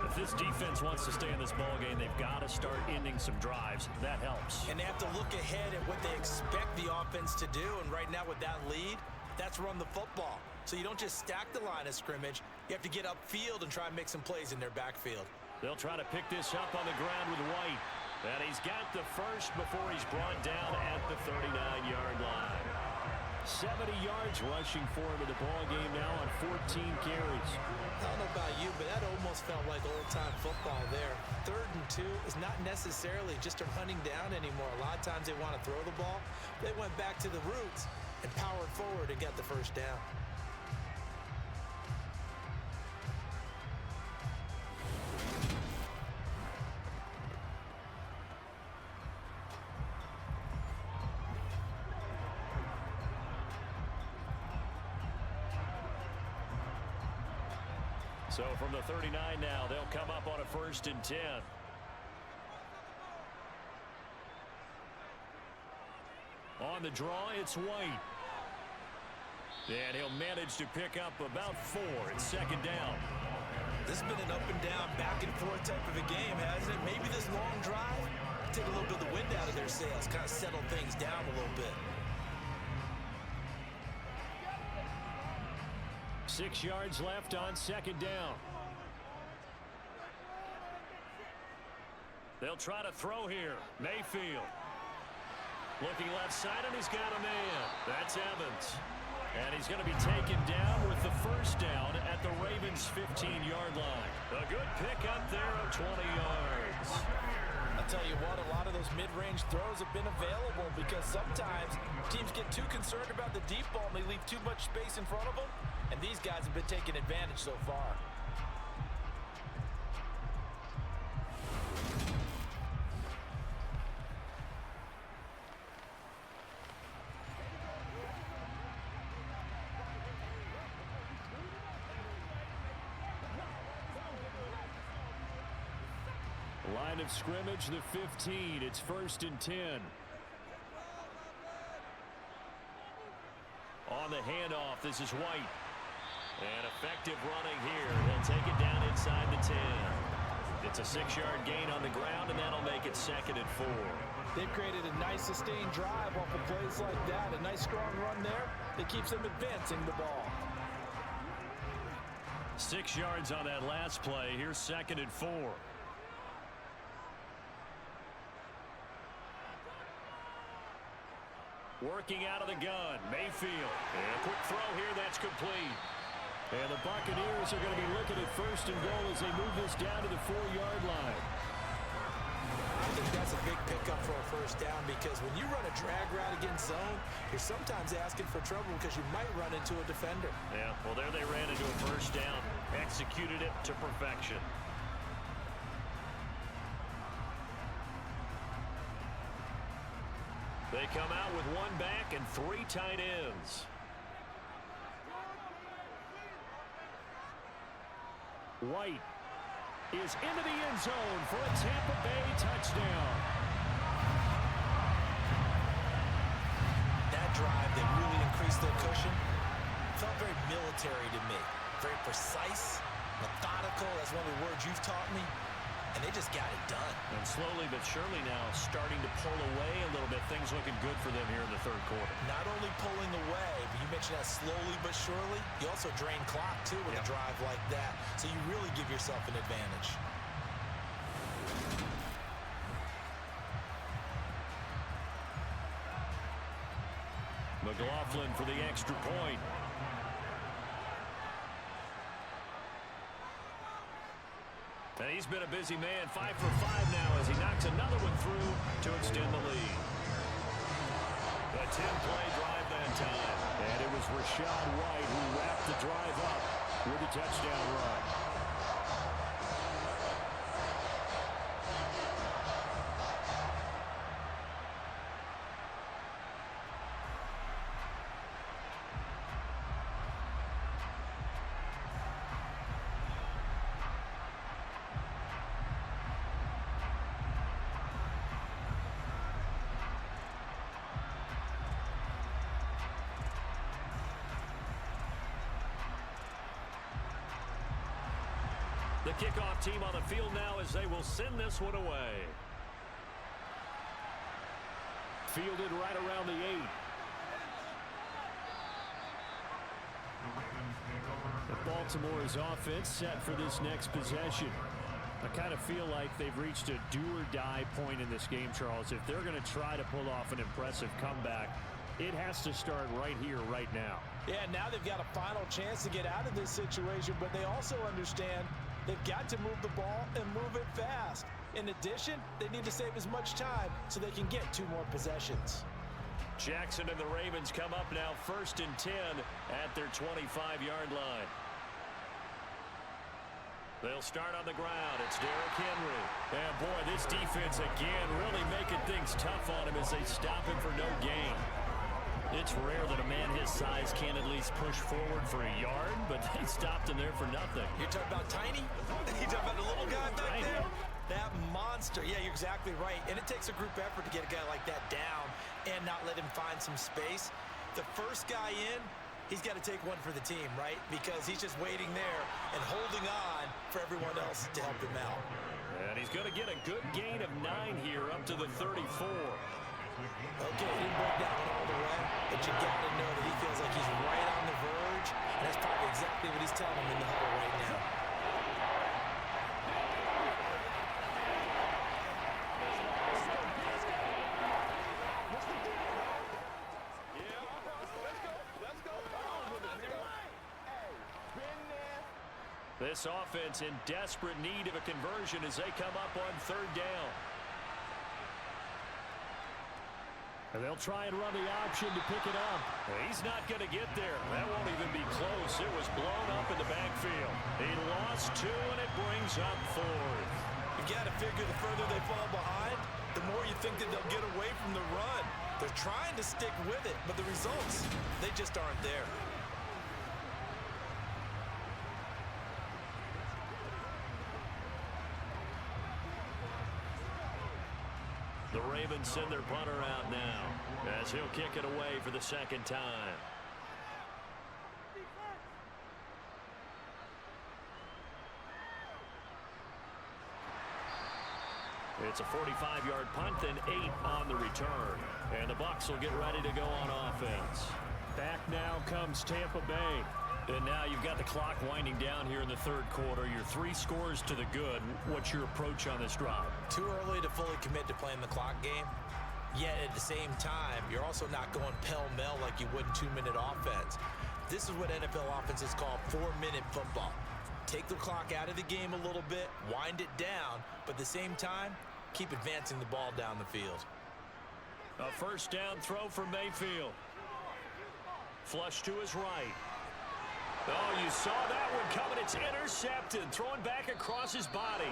Speaker 2: 1. If this defense wants to stay in this ballgame, they've got to start ending some drives. That helps.
Speaker 3: And they have to look ahead at what they expect the offense to do. And right now with that lead, that's run the football. So you don't just stack the line of scrimmage. You have to get upfield and try and make some plays in their backfield.
Speaker 2: They'll try to pick this up on the ground with White. And he's got the first before he's brought down at the 39-yard line. 70 yards rushing for him in the ballgame now on 14 carries.
Speaker 3: I don't know about you, but that almost felt like old-time football there. 3rd and 2 is not necessarily just a running down anymore. A lot of times they want to throw the ball. They went back to the roots and powered forward and got the first down.
Speaker 2: So from the 39 now, they'll come up on a 1st and 10. On the draw, it's White. And he'll manage to pick up about 4 at second down.
Speaker 3: This has been an up and down, back and forth type of a game, hasn't it? Maybe this long drive take a little bit of the wind out of their sails, kind of settle things down a little bit.
Speaker 2: 6 yards left on second down. They'll try to throw here. Mayfield. Looking left side, and he's got a man. That's Evans. And he's going to be taken down with the first down at the Ravens' 15-yard line. A good pickup there of 20 yards.
Speaker 3: I'll tell you what, a lot of those mid-range throws have been available because sometimes teams get too concerned about the deep ball and they leave too much space in front of them. And these guys have been taking advantage so far.
Speaker 2: Line of scrimmage, the 15. It's 1st and 10. On the handoff, this is White. And effective running here. They'll take it down inside the 10. It's a 6-yard gain on the ground, and that'll make it 2nd and 4.
Speaker 3: They've created a nice sustained drive off of plays like that. A nice strong run there that keeps them advancing the ball.
Speaker 2: 6 yards on that last play. Here's 2nd and 4.
Speaker 4: Working out of the gun, Mayfield. And a quick throw here, that's complete.
Speaker 2: And the Buccaneers are going to be looking at first and goal as they move this down to the 4-yard line.
Speaker 3: I think that's a big pickup for a first down because when you run a drag route against zone, you're sometimes asking for trouble because you might run into a defender.
Speaker 4: Yeah, well, there they ran into a first down. Executed it to perfection. They come out with one back and 3 tight ends.
Speaker 2: White is into the end zone for a Tampa Bay touchdown.
Speaker 3: That drive, they really increased their cushion. Felt very military to me. Very precise, methodical. That's one of the words you've taught me. And they just got it done.
Speaker 4: And slowly but surely now starting to pull away a little bit. Things looking good for them here in the third quarter.
Speaker 3: Not only pulling away, but you mentioned that slowly but surely. You also drain clock, too, with a drive like that. So you really give yourself an advantage.
Speaker 4: McLaughlin for the extra point. And he's been a busy man, 5 for 5 now as he knocks another one through to extend the lead. A 10-play drive that time.
Speaker 2: And it was Rashad White who wrapped the drive up with a touchdown run.
Speaker 4: The kickoff team on the field now as they will send this one away.
Speaker 2: Fielded right around the 8. The Baltimore's offense set for this next possession. I kind of feel like they've reached a do-or-die point in this game, Charles. If they're going to try to pull off an impressive comeback, it has to start right here, right now.
Speaker 3: Yeah, now they've got a final chance to get out of this situation, but they also understand they've got to move the ball and move it fast. In addition, they need to save as much time so they can get 2 more possessions.
Speaker 4: Jackson and the Ravens come up now 1st and 10 at their 25-yard line. They'll start on the ground. It's Derrick Henry.
Speaker 2: And boy, this defense again really making things tough on him as they stop him for no gain.
Speaker 4: It's rare that a man his size can at least push forward for a yard, but they stopped him there for nothing.
Speaker 3: You're talking about tiny? You're talking about the little guy back there? That monster. Yeah, you're exactly right. And it takes a group effort to get a guy like that down and not let him find some space. The first guy in, he's got to take one for the team, right? Because he's just waiting there and holding on for everyone else to help him out.
Speaker 4: And he's going to get a good gain of 9 here up to the 34.
Speaker 3: Okay, he didn't break that one all the way, but you got to know that he feels like he's right on the verge, and that's probably exactly what he's telling him in the huddle right now.
Speaker 4: This offense in desperate need of a conversion as they come up on 3rd down.
Speaker 2: And they'll try and run the option to pick it up.
Speaker 4: He's not going to get there. That won't even be close. It was blown up in the backfield. He lost 2, and it brings up 4th.
Speaker 3: You got to figure the further they fall behind, the more you think that they'll get away from the run. They're trying to stick with it, but the results, they just aren't there.
Speaker 4: The Ravens send their punter out now as he'll kick it away for the 2nd time. It's a 45-yard punt, then 8 on the return. And the Bucs will get ready to go on offense.
Speaker 2: Back now comes Tampa Bay.
Speaker 4: And now you've got the clock winding down here in the 3rd quarter. You're 3 scores to the good. What's your approach on this drive?
Speaker 3: Too early to fully commit to playing the clock game. Yet at the same time, you're also not going pell-mell like you would in 2-minute offense. This is what NFL offenses call 4-minute football. Take the clock out of the game a little bit, wind it down, but at the same time, keep advancing the ball down the field.
Speaker 4: A first down throw for Mayfield. Flush to his right. Oh, you saw that one coming. It's intercepted. Throwing back across his body.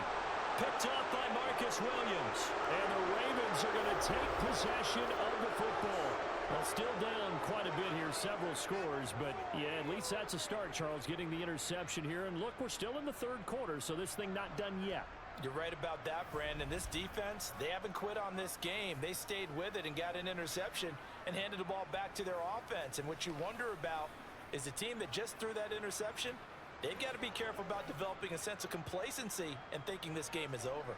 Speaker 4: Picked up by Marcus Williams.
Speaker 2: And the Ravens are going to take possession of the football. Well, still down quite a bit here, several scores, but yeah, at least that's a start, Charles, getting the interception here. And look, we're still in the third quarter, so this thing not done yet.
Speaker 3: You're right about that, Brandon. This defense, they haven't quit on this game. They stayed with it and got an interception and handed the ball back to their offense. And what you wonder about is the team that just threw that interception, they've got to be careful about developing a sense of complacency and thinking this game is over.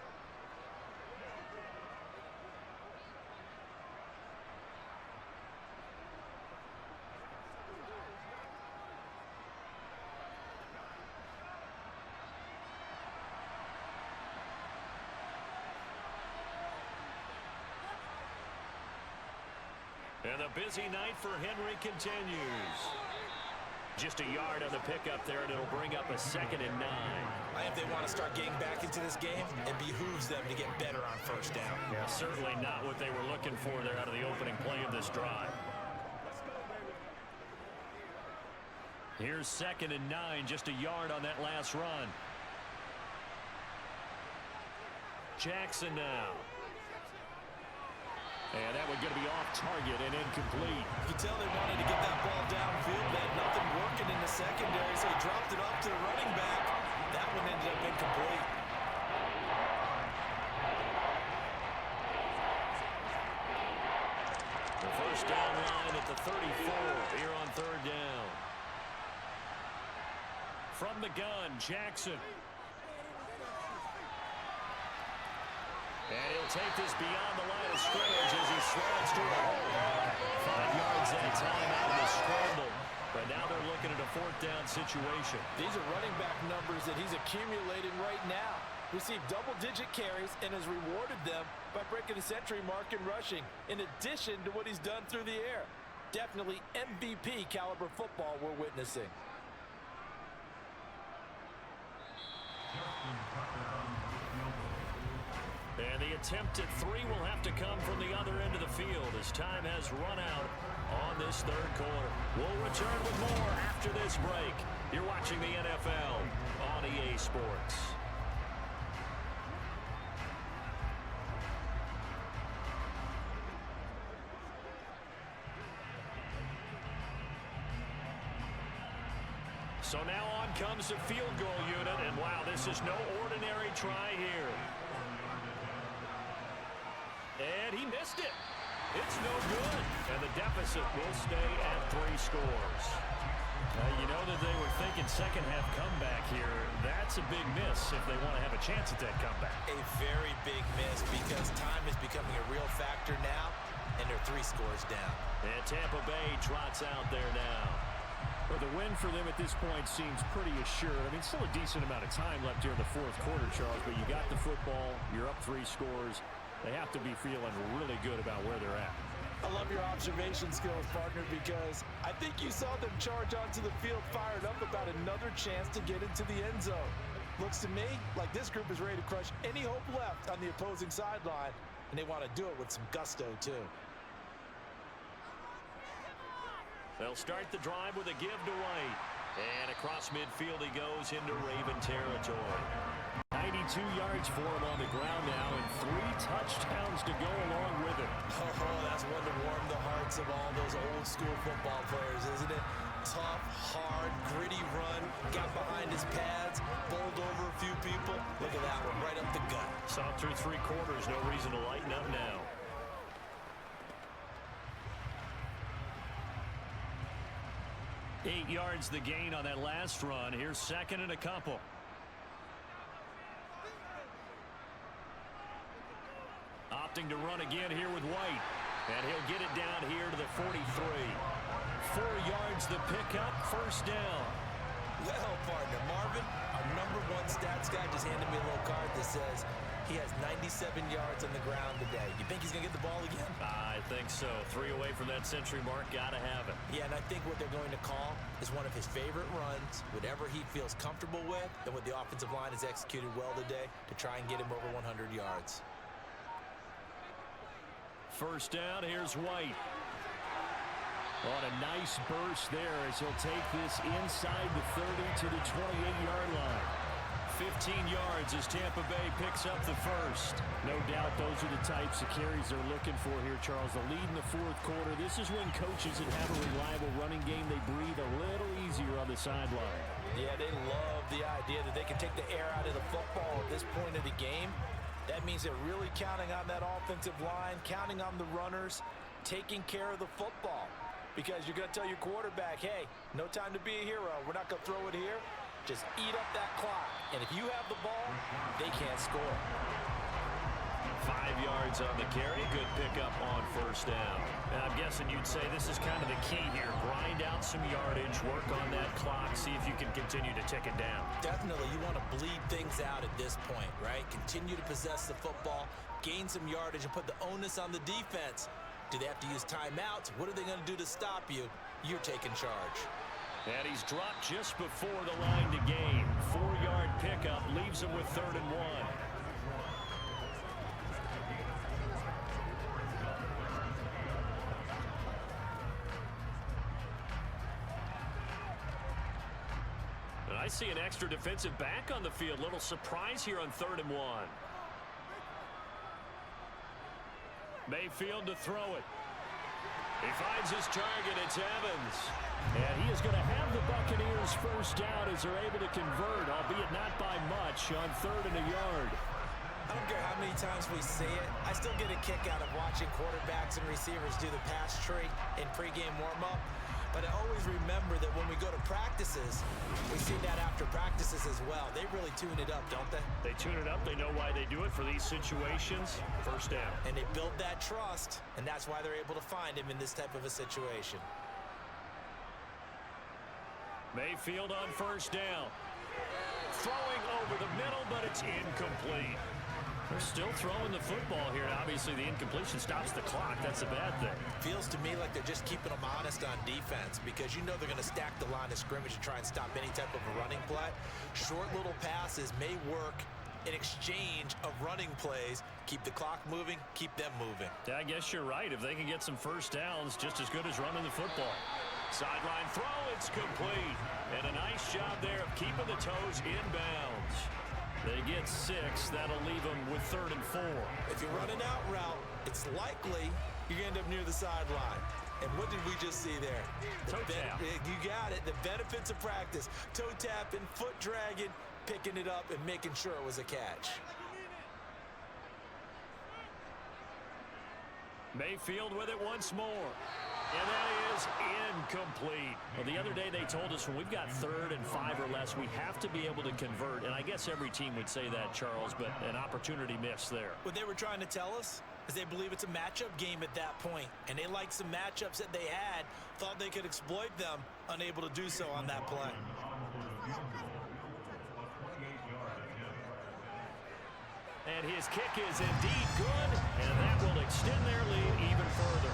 Speaker 4: And the busy night for Henry continues. Just a yard on the pickup there, and it'll bring up a 2nd and 9.
Speaker 3: I think they want to start getting back into this game. It behooves them to get better on first down.
Speaker 4: Yeah, certainly not what they were looking for there out of the opening play of this drive. Here's 2nd and 9, just a yard on that last run. Jackson now. And that one going to be off target and incomplete.
Speaker 3: You can tell they wanted to get that ball downfield. They had nothing working in the secondary, so he dropped it off to the running back. That one ended up incomplete.
Speaker 4: The first down line at the 34 here on 3rd down. From the gun, Jackson. And he'll take this beyond the line of scrimmage as he slides to a hole. 5 yards that time out of the scramble. But now they're looking at a 4th down situation.
Speaker 3: These are running back numbers that he's accumulating right now. Received double-digit carries and has rewarded them by breaking the century mark in rushing, in addition to what he's done through the air. Definitely MVP caliber football we're witnessing.
Speaker 4: And the attempt at 3 will have to come from the other end of the field as time has run out on this 3rd quarter. We'll return with more after this break. You're watching the NFL on EA Sports. So now on comes the field goal unit, and wow, this is no ordinary try here. And he missed it. It's no good. And the deficit will stay at 3 scores. You know that they were thinking second half comeback here. That's a big miss if they want to have a chance at that comeback.
Speaker 3: A very big miss because time is becoming a real factor now, and they're 3 scores down.
Speaker 4: And Tampa Bay trots out there now.
Speaker 2: Well, the win for them at this point seems pretty assured. I mean, still a decent amount of time left here in the 4th quarter, Charles, but you got the football, you're up 3 scores. They have to be feeling really good about where they're at.
Speaker 3: I love your observation skills, partner, because I think you saw them charge onto the field fired up about another chance to get into the end zone. Looks to me like this group is ready to crush any hope left on the opposing sideline, and they want to do it with some gusto, too.
Speaker 4: They'll start the drive with a give to White. And across midfield he goes into Raven territory.
Speaker 2: 92 yards for him on the ground now and 3 touchdowns to go along with it.
Speaker 3: Oh, that's one to warm the hearts of all those old school football players, isn't it? Tough, hard, gritty run, got behind his pads, bowled over a few people. Look at that one, right up the gut.
Speaker 4: Saw through 3 quarters, no reason to lighten up now. Eight yards the gain on that last run. Here's 2nd and a couple. Opting to run again here with White. And he'll get it down here to the 43. 4 yards the pickup, first down.
Speaker 3: Well, partner, Marvin, our #1 stats guy just handed me a little card that says he has 97 yards on the ground today. You think he's going to get the ball again?
Speaker 4: I think so. 3 away from that century mark. Got to have it.
Speaker 3: Yeah, and I think what they're going to call is one of his favorite runs, whatever he feels comfortable with, and what the offensive line has executed well today to try and get him over 100 yards.
Speaker 2: First down, here's White. On a nice burst there as he'll take this inside the 30 to the 28-yard line. 15 yards as Tampa Bay picks up the first. No doubt those are the types of carries they're looking for here, Charles. The lead in the fourth quarter. This is when coaches that have a reliable running game, they breathe a little easier on the sideline.
Speaker 3: Yeah, they love the idea that they can take the air out of the football at this point of the game. That means they're really counting on that offensive line, counting on the runners, taking care of the football. Because you're going to tell your quarterback, hey, no time to be a hero. We're not going to throw it here. Just eat up that clock. And if you have the ball, they can't score.
Speaker 4: 5 yards on the carry. Good pickup on first down. And I'm guessing you'd say this is kind of the key here. Grind out some yardage, work on that clock, see if you can continue to tick it down.
Speaker 3: Definitely, you want to bleed things out at this point, right? Continue to possess the football, gain some yardage, and put the onus on the defense. Do they have to use timeouts? What are they going to do to stop you? You're taking charge.
Speaker 4: And he's dropped just before the line to gain. 4-yard pickup leaves him with 3rd and 1. And I see an extra defensive back on the field. Little surprise here on 3rd and 1. Mayfield to throw it. He finds his target. It's Evans.
Speaker 2: And he is going to have the Buccaneers first down as they're able to convert, albeit not by much, on 3rd and a yard.
Speaker 3: I don't care how many times we see it. I still get a kick out of watching quarterbacks and receivers do the pass tree in pregame warm-up. But I always remember that when we go to practices, we see that after practices as well. They really tune it up, don't they?
Speaker 4: They tune it up. They know why they do it for these situations. First down.
Speaker 3: And they build that trust, and that's why they're able to find him in this type of a situation.
Speaker 4: Mayfield on first down. Throwing over the middle, but it's incomplete. They're still throwing the football here, and obviously the incompletion stops the clock. That's a bad thing.
Speaker 3: Feels to me like they're just keeping them honest on defense because you know they're going to stack the line of scrimmage to try and stop any type of a running play. Short little passes may work in exchange of running plays. Keep the clock moving, keep them moving.
Speaker 4: Yeah, I guess you're right. If they can get some first downs, just as good as running the football. Sideline throw, it's complete. And a nice job there of keeping the toes inbounds. They get 6. That'll leave them with 3rd and 4.
Speaker 3: If you're running out route, it's likely you're going to end up near the sideline. And what did we just see there?
Speaker 4: Toe tap.
Speaker 3: You got it. The benefits of practice. Toe tapping, foot dragging, picking it up, and making sure it was a catch.
Speaker 4: Mayfield with it once more. And that is incomplete. Well, the other day they told us when we've got 3rd and 5 or less, we have to be able to convert. And I guess every team would say that, Charles, but an opportunity missed there.
Speaker 3: What they were trying to tell us is they believe it's a matchup game at that point. And they liked some matchups that they had, thought they could exploit them, unable to do so on that play.
Speaker 4: And his kick is indeed good, and that will extend their lead even further.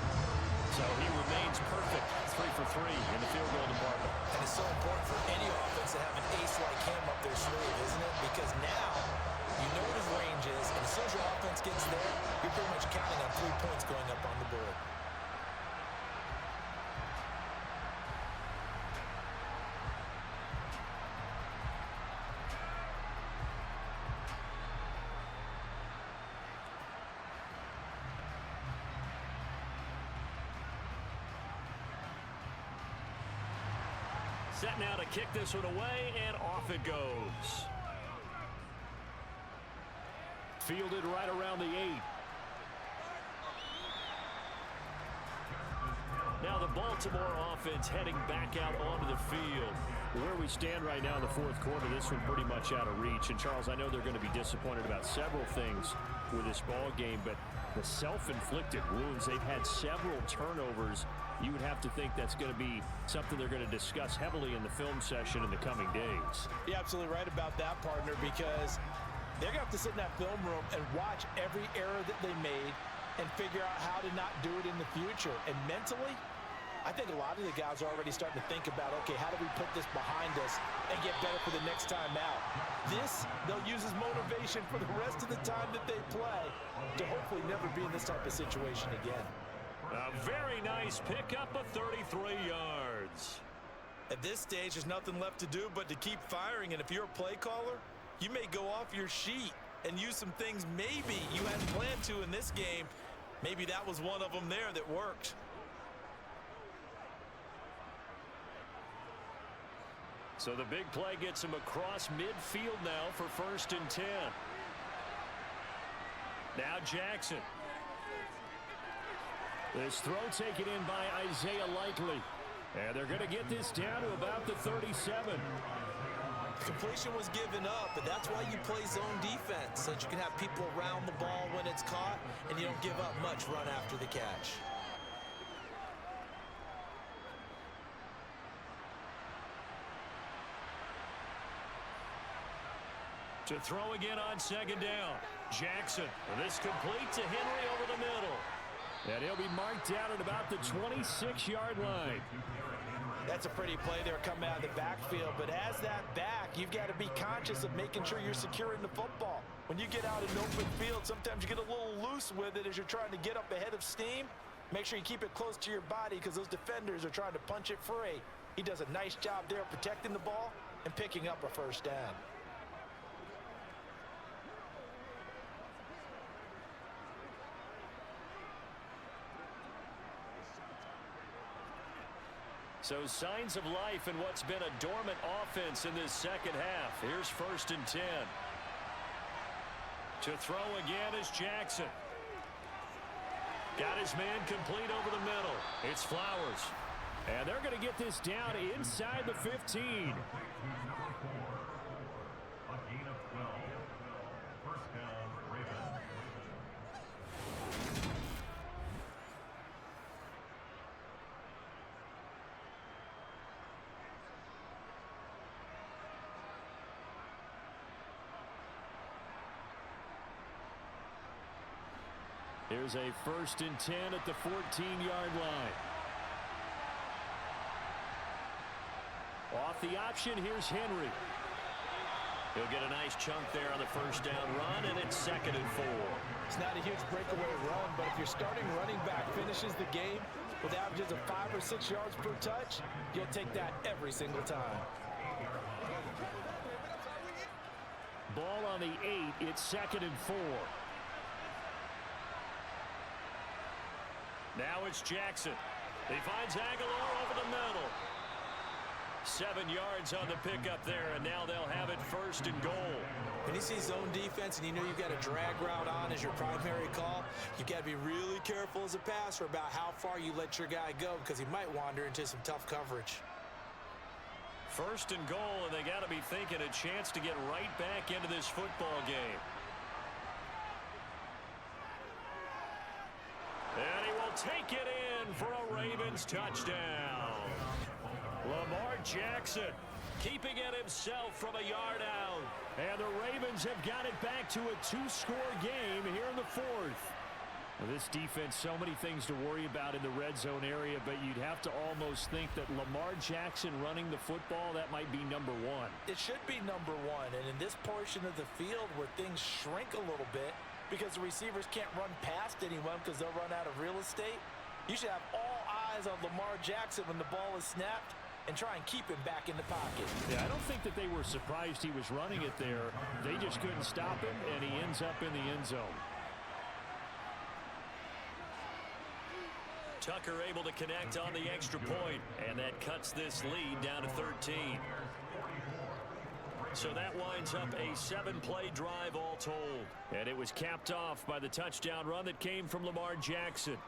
Speaker 4: So he remains perfect, 3 for 3 in the field goal department.
Speaker 3: And it's so important for any offense to have an ace like him up their sleeve, isn't it? Because now you know what his range is, and as soon as your offense gets there, you're pretty much counting on 3 points going up on the board.
Speaker 4: Set now to kick this one away, and off it goes.
Speaker 2: Fielded right around the 8.
Speaker 4: Now the Baltimore offense heading back out onto the field.
Speaker 2: Where we stand right now in the fourth quarter, this one pretty much out of reach. And, Charles, I know they're going to be disappointed about several things with this ball game, but the self-inflicted wounds, they've had several turnovers you would have to think that's going to be something they're going to discuss heavily in the film session in the coming days.
Speaker 3: You're absolutely right about that, partner, because they're going to have to sit in that film room and watch every error that they made and figure out how to not do it in the future. And mentally, I think a lot of the guys are already starting to think about, okay, how do we put this behind us and get better for the next time out? This, they'll use as motivation for the rest of the time that they play to hopefully never be in this type of situation again.
Speaker 4: A very nice pickup of 33 yards.
Speaker 3: At this stage, there's nothing left to do but to keep firing. And if you're a play caller, you may go off your sheet and use some things maybe you hadn't planned to in this game. Maybe that was one of them there that worked.
Speaker 2: So the big play gets him across midfield now for 1st and 10. Now Jackson. This throw taken in by Isaiah Likely. And they're going to get this down to about the 37.
Speaker 3: Completion was given up, but that's why you play zone defense, so that you can have people around the ball when it's caught, and you don't give up much run after the catch.
Speaker 4: To throw again on 2nd down. Jackson. This complete to Henry over the middle.
Speaker 2: And he'll be marked down at about the 26-yard line.
Speaker 3: That's a pretty play there coming out of the backfield, but as that back, you've got to be conscious of making sure you're securing the football. When you get out in open field, sometimes you get a little loose with it as you're trying to get up ahead of steam. Make sure you keep it close to your body because those defenders are trying to punch it free. He does a nice job there protecting the ball and picking up a 1st down.
Speaker 2: So signs of life in what's been a dormant offense in this 2nd half. Here's 1st and 10.
Speaker 4: To throw again is Jackson. Got his man complete over the middle. It's Flowers.
Speaker 2: And they're going to get this down inside the 15. Here's a 1st and 10 at the 14-yard line. Off the option, here's Henry.
Speaker 4: He'll get a nice chunk there on the 1st down run, and it's 2nd and 4.
Speaker 3: It's not a huge breakaway run, but if your starting running back finishes the game with averages of 5 or 6 yards per touch, you'll take that every single time.
Speaker 2: Ball on the 8. It's 2nd and 4.
Speaker 4: Now it's Jackson. He finds Aguilar over the middle. 7 yards on the pickup there, and now they'll have it 1st and goal.
Speaker 3: When you see zone defense and you know you've got a drag route on as your primary call, you've got to be really careful as a passer about how far you let your guy go because he might wander into some tough coverage.
Speaker 4: 1st and goal, and they got to be thinking a chance to get right back into this football game. And he will take it in for a Ravens touchdown. Lamar Jackson keeping it himself from a yard out.
Speaker 2: And the Ravens have got it back to a 2-score game here in the 4th. Well, this defense, so many things to worry about in the red zone area, but you'd have to almost think that Lamar Jackson running the football, that might be number 1.
Speaker 3: It should be number 1, and in this portion of the field where things shrink a little bit because the receivers can't run past anyone because they'll run out of real estate, you should have all eyes on Lamar Jackson when the ball is snapped and try and keep him back in the pocket.
Speaker 2: Yeah, I don't think that they were surprised he was running it there. They just couldn't stop him, and he ends up in the end zone.
Speaker 4: Tucker able to connect on the extra point, and that cuts this lead down to 13. So that winds up a 7-play drive all told.
Speaker 2: And it was capped off by the touchdown run that came from Lamar Jackson.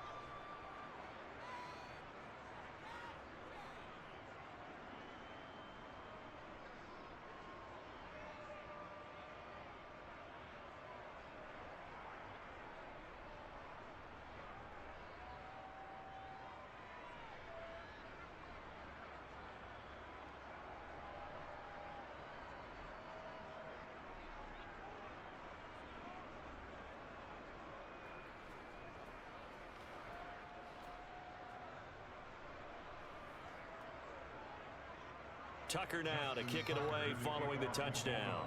Speaker 4: Tucker now to kick it away following the touchdown.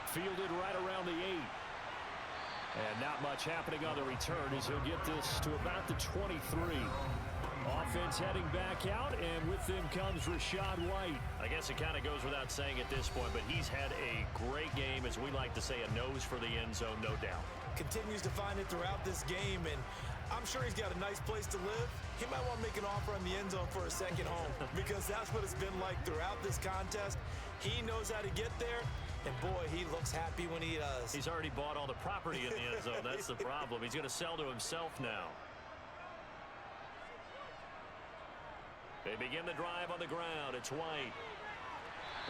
Speaker 2: Fielded right around the 8. And not much happening on the return as he'll get this to about the 23. Offense heading back out, and with them comes Rachaad White.
Speaker 4: I guess it kind of goes without saying at this point, but he's had a great game, as we like to say, a nose for the end zone, no doubt.
Speaker 3: Continues to find it throughout this game, and I'm sure he's got a nice place to live. He might want to make an offer on the end zone for a second home because that's what it's been like throughout this contest. He knows how to get there, and boy, he looks happy when he does.
Speaker 4: He's already bought all the property in the end zone. That's the problem. He's going to sell to himself now. They begin the drive on the ground. It's White.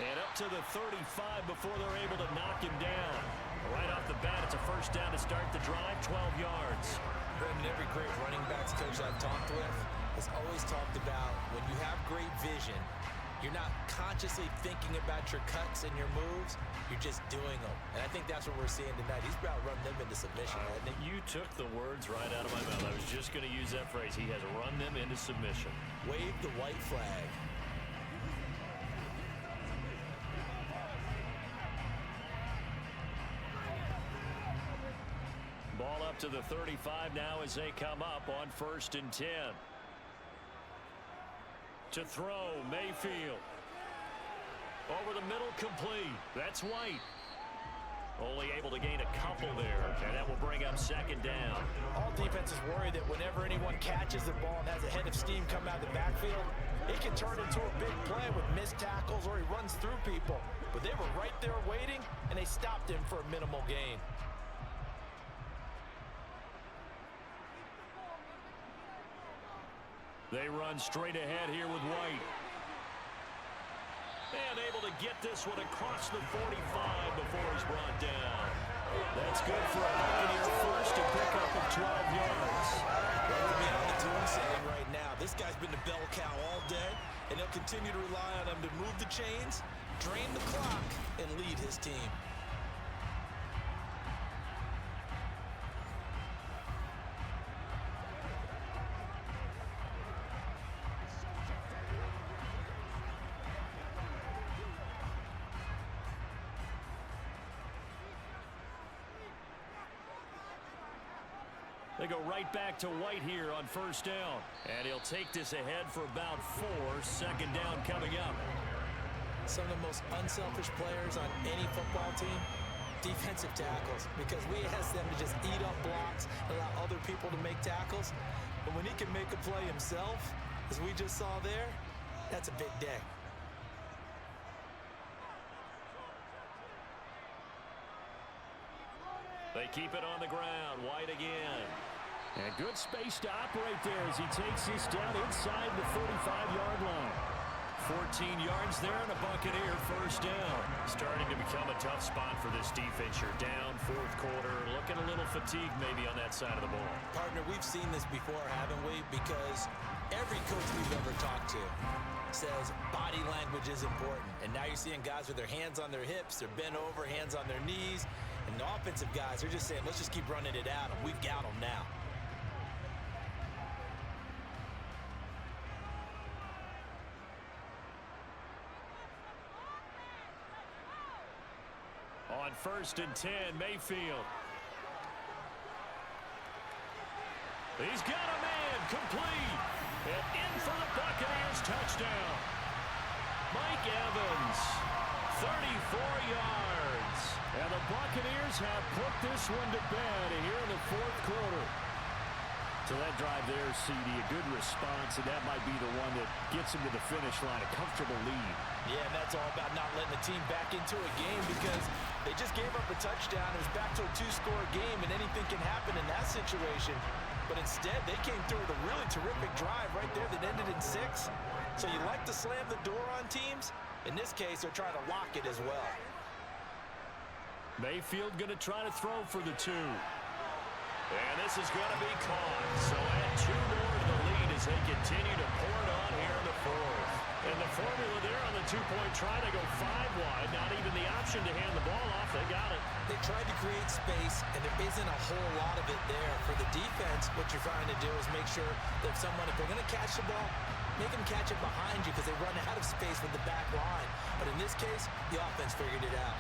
Speaker 4: And up to the 35 before they're able to knock him down. Right off the bat, it's a first down to start the drive, 12 yards.
Speaker 3: Brendan, every great running backs coach I've talked with has always talked about when you have great vision, you're not consciously thinking about your cuts and your moves. You're just doing them. And I think that's what we're seeing tonight. He's about to run them into submission, hasn't he?
Speaker 4: You took the words right out of my mouth. I was just going to use that phrase. He has run them into submission.
Speaker 3: Wave the white flag.
Speaker 4: Ball up to the 35 now as they come up on 1st and 10. To throw, Mayfield. Over the middle, complete. That's White. Only able to gain a couple there, and that will bring up 2nd down.
Speaker 3: All defenses worry that whenever anyone catches the ball and has a head of steam come out of the backfield, it can turn into a big play with missed tackles or he runs through people. But they were right there waiting, and they stopped him for a minimal gain.
Speaker 4: They run straight ahead here with White. And able to get this one across the 45 before he's brought down. That's good for a Buccaneer first to pick up of 12 yards.
Speaker 3: Well, we're beyond the tune setting right now. This guy's been the bell cow all day, and he'll continue to rely on him to move the chains, drain the clock, and lead his team.
Speaker 4: They go right back to White here on 1st down. And he'll take this ahead for about 4. 2nd down coming up.
Speaker 3: Some of the most unselfish players on any football team, defensive tackles, because we ask them to just eat up blocks, allow other people to make tackles. But when he can make a play himself, as we just saw there, that's a big day.
Speaker 4: They keep it on the ground. White again.
Speaker 2: And good space to operate there as he takes this down inside the 35-yard line.
Speaker 4: 14 yards there and a Buccaneer 1st down. Starting to become a tough spot for this defense. You're down 4th quarter. Looking a little fatigued maybe on that side of the ball.
Speaker 3: Partner, we've seen this before, haven't we? Because every coach we've ever talked to says body language is important. And now you're seeing guys with their hands on their hips, they're bent over, hands on their knees. And the offensive guys are just saying, let's just keep running it at them. We've got them now.
Speaker 4: On 1st and 10, Mayfield. He's got a man, complete. And in for the Buccaneers touchdown. Mike Evans, 34 yards.
Speaker 2: And the Buccaneers have put this one to bed here in the 4th quarter. So that drive there, CD, a good response, and that might be the one that gets him to the finish line, a comfortable lead.
Speaker 3: Yeah, and that's all about not letting the team back into a game because they just gave up a touchdown. It was back to a 2-score game, and anything can happen in that situation. But instead, they came through with a really terrific drive right there that ended in 6. So you like to slam the door on teams. In this case, they're trying to lock it as well.
Speaker 4: Mayfield going to try to throw for the 2. And this is going to be caught. So add 2 more to the lead as as they continue to pour it on here in the fourth. And the formula there on the two-point try to go 5 wide. Not even the option to hand the ball off. They got it.
Speaker 3: They tried to create space, and there isn't a whole lot of it there. For the defense, what you're trying to do is make sure that if they're going to catch the ball, make them catch it behind you because they run out of space with the back line. But in this case, the offense figured it out.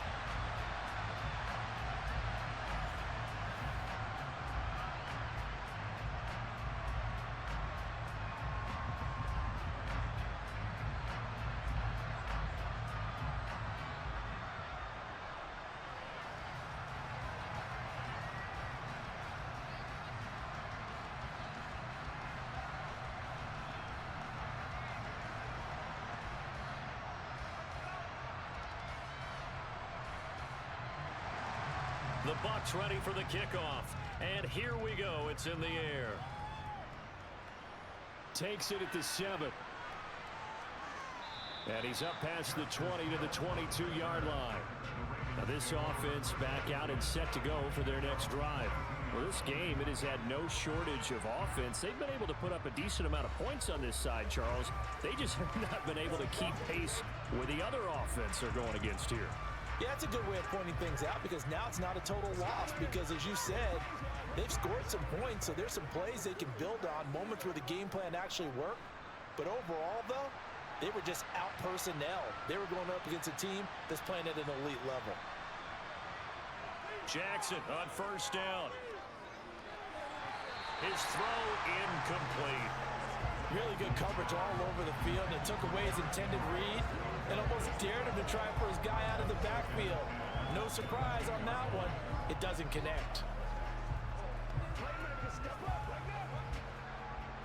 Speaker 2: The Bucs ready for the kickoff. And here we go. It's in the air. Takes it at the 7. And he's up past the 20 to the 22-yard line. Now this offense back out and set to go for their next drive. Well, this game, it has had no shortage of offense. They've been able to put up a decent amount of points on this side, Charles. They just have not been able to keep pace with the other offense they're going against here.
Speaker 3: Yeah, that's a good way of pointing things out because now it's not a total loss because, as you said, they've scored some points, so there's some plays they can build on, moments where the game plan actually worked. But overall, though, they were just out-personnel. They were going up against a team that's playing at an elite level.
Speaker 4: Jackson on first down. His throw incomplete.
Speaker 3: Really good coverage all over the field. It took away his intended read and almost dared him to try for his guy out of the backfield. No surprise on that one. It doesn't connect.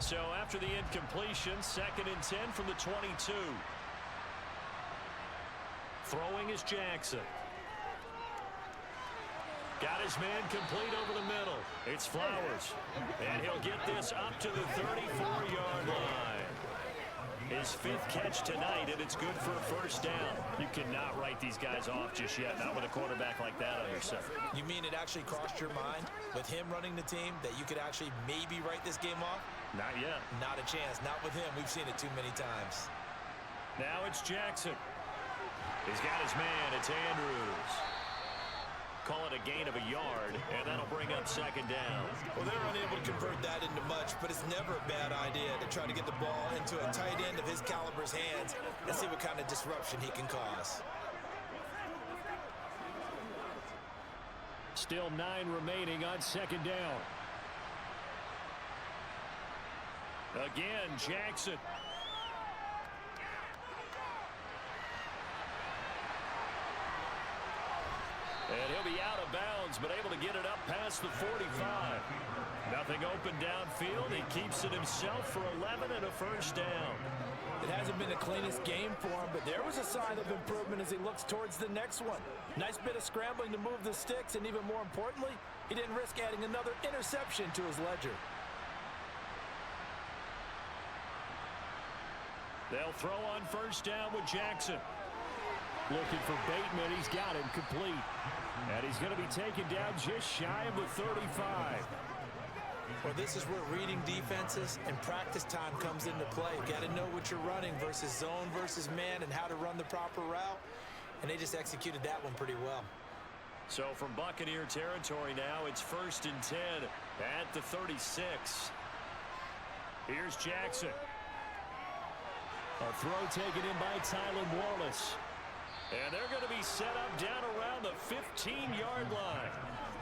Speaker 4: So after the incompletion, 2nd and 10 from the 22. Throwing is Jackson. Got his man complete over the middle. It's Flowers. And he'll get this up to the 34-yard line. His 5th catch tonight, and it's good for a first down. You cannot write these guys off just yet, not with a quarterback like that on your side.
Speaker 3: You mean it actually crossed your mind with him running the team that you could actually maybe write this game off?
Speaker 4: Not yet.
Speaker 3: Not a chance. Not with him. We've seen it too many times.
Speaker 4: Now it's Jackson. He's got his man. It's Andrews. Call it a gain of a yard, and that'll bring up 2nd down.
Speaker 3: Well, they're unable to convert that into much, but it's never a bad idea to try to get the ball into a tight end of his caliber's hands and see what kind of disruption he can cause.
Speaker 2: Still 9 remaining on 2nd down.
Speaker 4: Again, Jackson. And he'll be out of bounds, but able to get it up past the 45. Nothing open downfield. He keeps it himself for 11 and a first down.
Speaker 3: It hasn't been the cleanest game for him, but there was a sign of improvement as he looks towards the next one. Nice bit of scrambling to move the sticks, and even more importantly, he didn't risk adding another interception to his ledger.
Speaker 4: They'll throw on first down with Jackson.
Speaker 2: Looking for Bateman. He's got him complete. And he's going to be taken down just shy of the 35.
Speaker 3: Well, this is where reading defenses and practice time comes into play. Got to know what you're running versus zone versus man and how to run the proper route. And they just executed that one pretty well.
Speaker 4: So from Buccaneer territory now, it's 1st and 10 at the 36. Here's Jackson.
Speaker 2: A throw taken in by Tylan Wallace.
Speaker 4: And they're going to be set up down around the 15-yard line.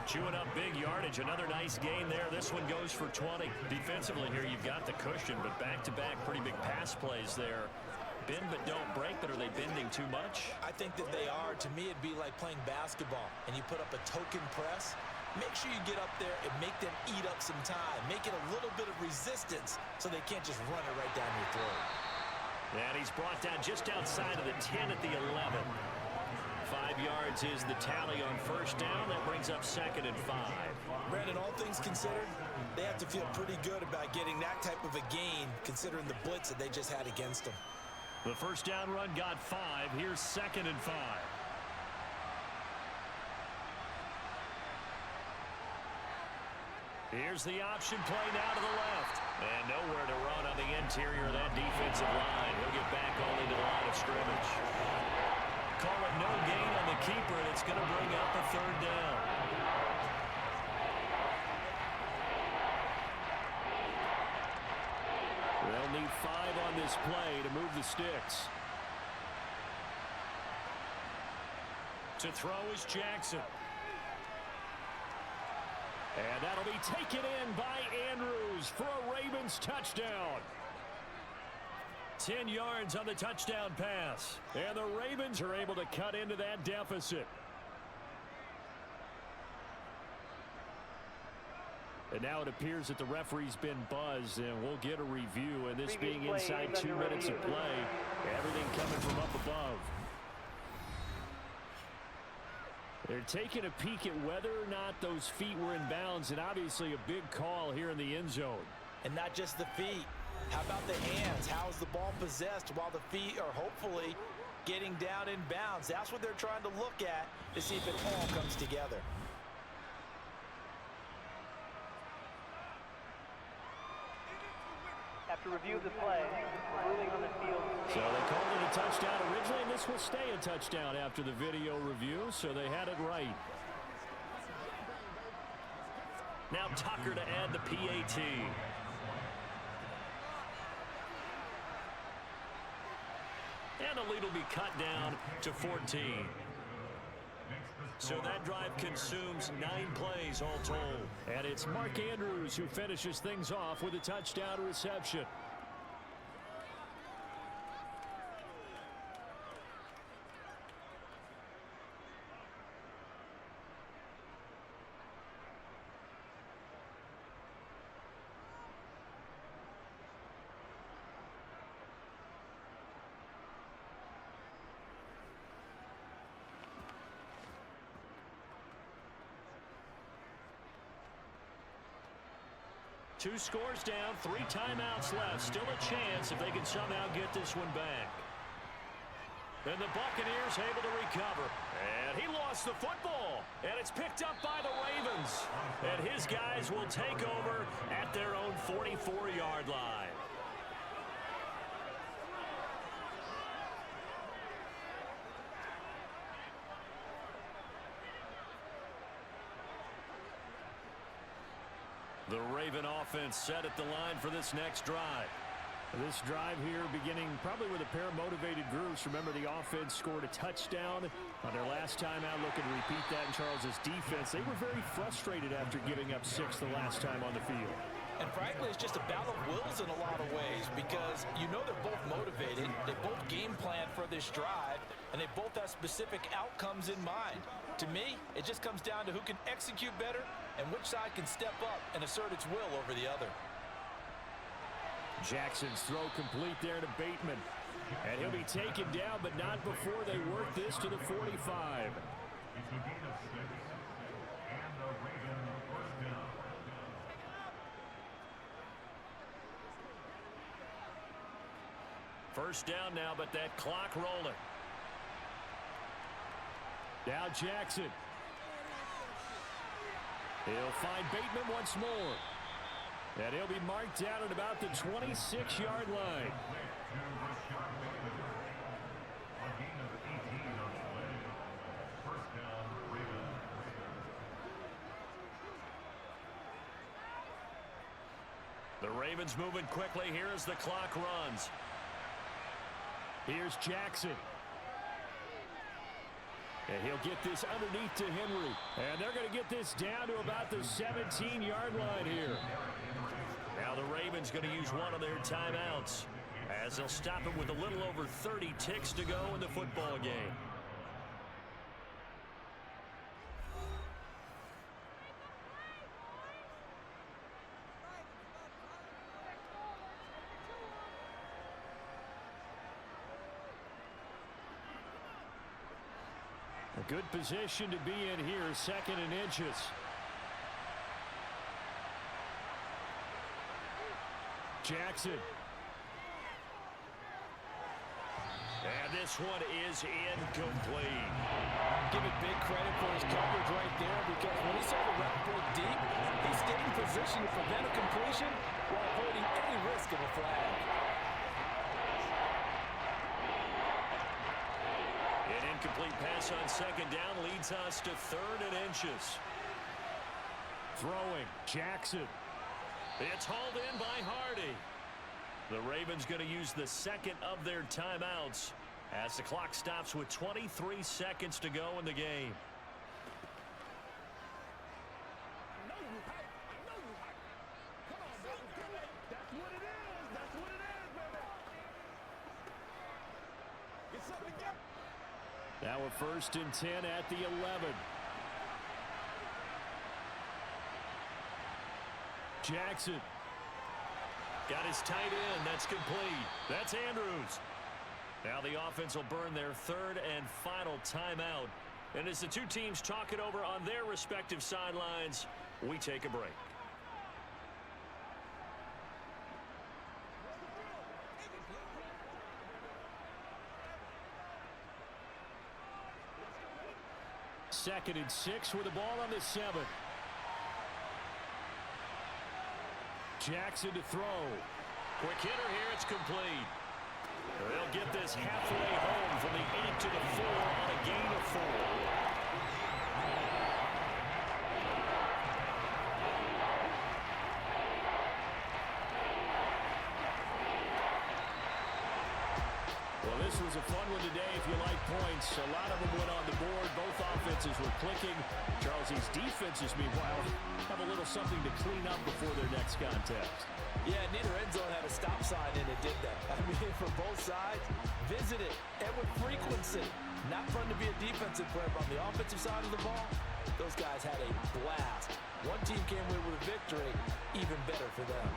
Speaker 4: Chewing up big yardage. Another nice gain there. This one goes for 20. Defensively here, you've got the cushion, but back-to-back pretty big pass plays there. Bend but don't break, but are they bending too much?
Speaker 3: I think that they are. To me, it'd be like playing basketball, and you put up a token press. Make sure you get up there and make them eat up some time. Make it a little bit of resistance so they can't just run it right down your throat.
Speaker 4: And he's brought down just outside of the 10 at the 11. 5 yards is the tally on first down. That brings up 2nd and 5.
Speaker 3: Brandon, all things considered, they have to feel pretty good about getting that type of a gain considering the blitz that they just had against them.
Speaker 4: The first down run got 5. Here's 2nd and 5. Here's the option play now to the left. And nowhere to run on the interior of that defensive line. He'll get back only to the line of scrimmage. Call it no gain on the keeper, and it's going to bring up a third down.
Speaker 2: They'll need 5 on this play to move the sticks.
Speaker 4: To throw is Jackson.
Speaker 2: And that'll be taken in by Andrews for a Ravens touchdown.
Speaker 4: 10 yards on the touchdown pass.
Speaker 2: And the Ravens are able to cut into that deficit. And now it appears that the referee's been buzzed, and we'll get a review. And this being inside 2 minutes of play, everything coming from up above. They're taking a peek at whether or not those feet were in bounds, and obviously a big call here in the end zone.
Speaker 3: And not just the feet. How about the hands? How is the ball possessed while the feet are hopefully getting down in bounds? That's what they're trying to look at to see if it all comes together.
Speaker 5: After review of the play, ruling on the field.
Speaker 2: So they called it a touchdown originally, and this will stay a touchdown after the video review, so they had it right.
Speaker 4: Now Tucker to add the PAT. And the lead will be cut down to 14. So that drive consumes 9 plays all told.
Speaker 2: And it's Mark Andrews who finishes things off with a touchdown reception.
Speaker 4: Two scores down, 3 timeouts left. Still a chance if they can somehow get this one back. And the Buccaneers able to recover. And he lost the football. And it's picked up by the Ravens. And his guys will take over at their own 44-yard line. The Raven offense set at the line for this next drive.
Speaker 2: This drive here beginning probably with a pair of motivated groups. Remember, the offense scored a touchdown on their last time out. Looking to repeat that in Charles's defense. They were very frustrated after giving up 6 the last time on the field.
Speaker 3: And frankly, it's just a battle of wills in a lot of ways because you know they're both motivated. They both game plan for this drive, and they both have specific outcomes in mind. To me, it just comes down to who can execute better and which side can step up and assert its will over the other.
Speaker 2: Jackson's throw complete there to Bateman. And he'll be taken down, but not before they work this to the 45.
Speaker 4: First down now, but that clock rolling.
Speaker 2: Now Jackson. He'll find Bateman once more. And he'll be marked down at about the 26-yard line.
Speaker 4: The Ravens moving quickly here as the clock runs.
Speaker 2: Here's Jackson. And he'll get this underneath to Henry. And they're going to get this down to about the 17-yard line here.
Speaker 4: Now the Ravens going to use one of their timeouts as they'll stop it with a little over 30 ticks to go in the football game.
Speaker 2: A good position to be in here, 2nd and inches. Jackson.
Speaker 4: And this one is incomplete.
Speaker 3: Give it big credit for his coverage right there, because when he saw the rep break deep, he stayed in position to prevent a completion while avoiding any risk of a flag.
Speaker 4: An incomplete pass on second down leads us to 3rd and inches.
Speaker 2: Throwing, Jackson.
Speaker 4: It's hauled in by Hardy. The Ravens going to use the second of their timeouts as the clock stops with 23 seconds to go in the game.
Speaker 6: I know you hype. I know you hype. Come on, baby. That's what it is. That's what it is, baby. Get something together.
Speaker 2: Now a 1st and 10 at the 11. Jackson.
Speaker 4: Got his tight end. That's complete. That's Andrews. Now the offense will burn their 3rd and final timeout. And as the two teams talk it over on their respective sidelines, we take a break.
Speaker 2: Second and 6 with the ball on the 7. Jackson to throw.
Speaker 4: Quick hitter here. It's complete. They'll get this halfway home from the 8 to the 4 on a gain of 4.
Speaker 2: Well, this was a fun one today if you like points. A lot of them went on the board. Both offenses were clicking. Charles, these defenses, meanwhile, have a little something to clean up before their next contest.
Speaker 3: Yeah, neither end zone had a stop sign and it did that. I mean, for both sides, visit it, and with frequency. Not fun to be a defensive player, but on the offensive side of the ball, those guys had a blast. One team came away with a victory, even better for them.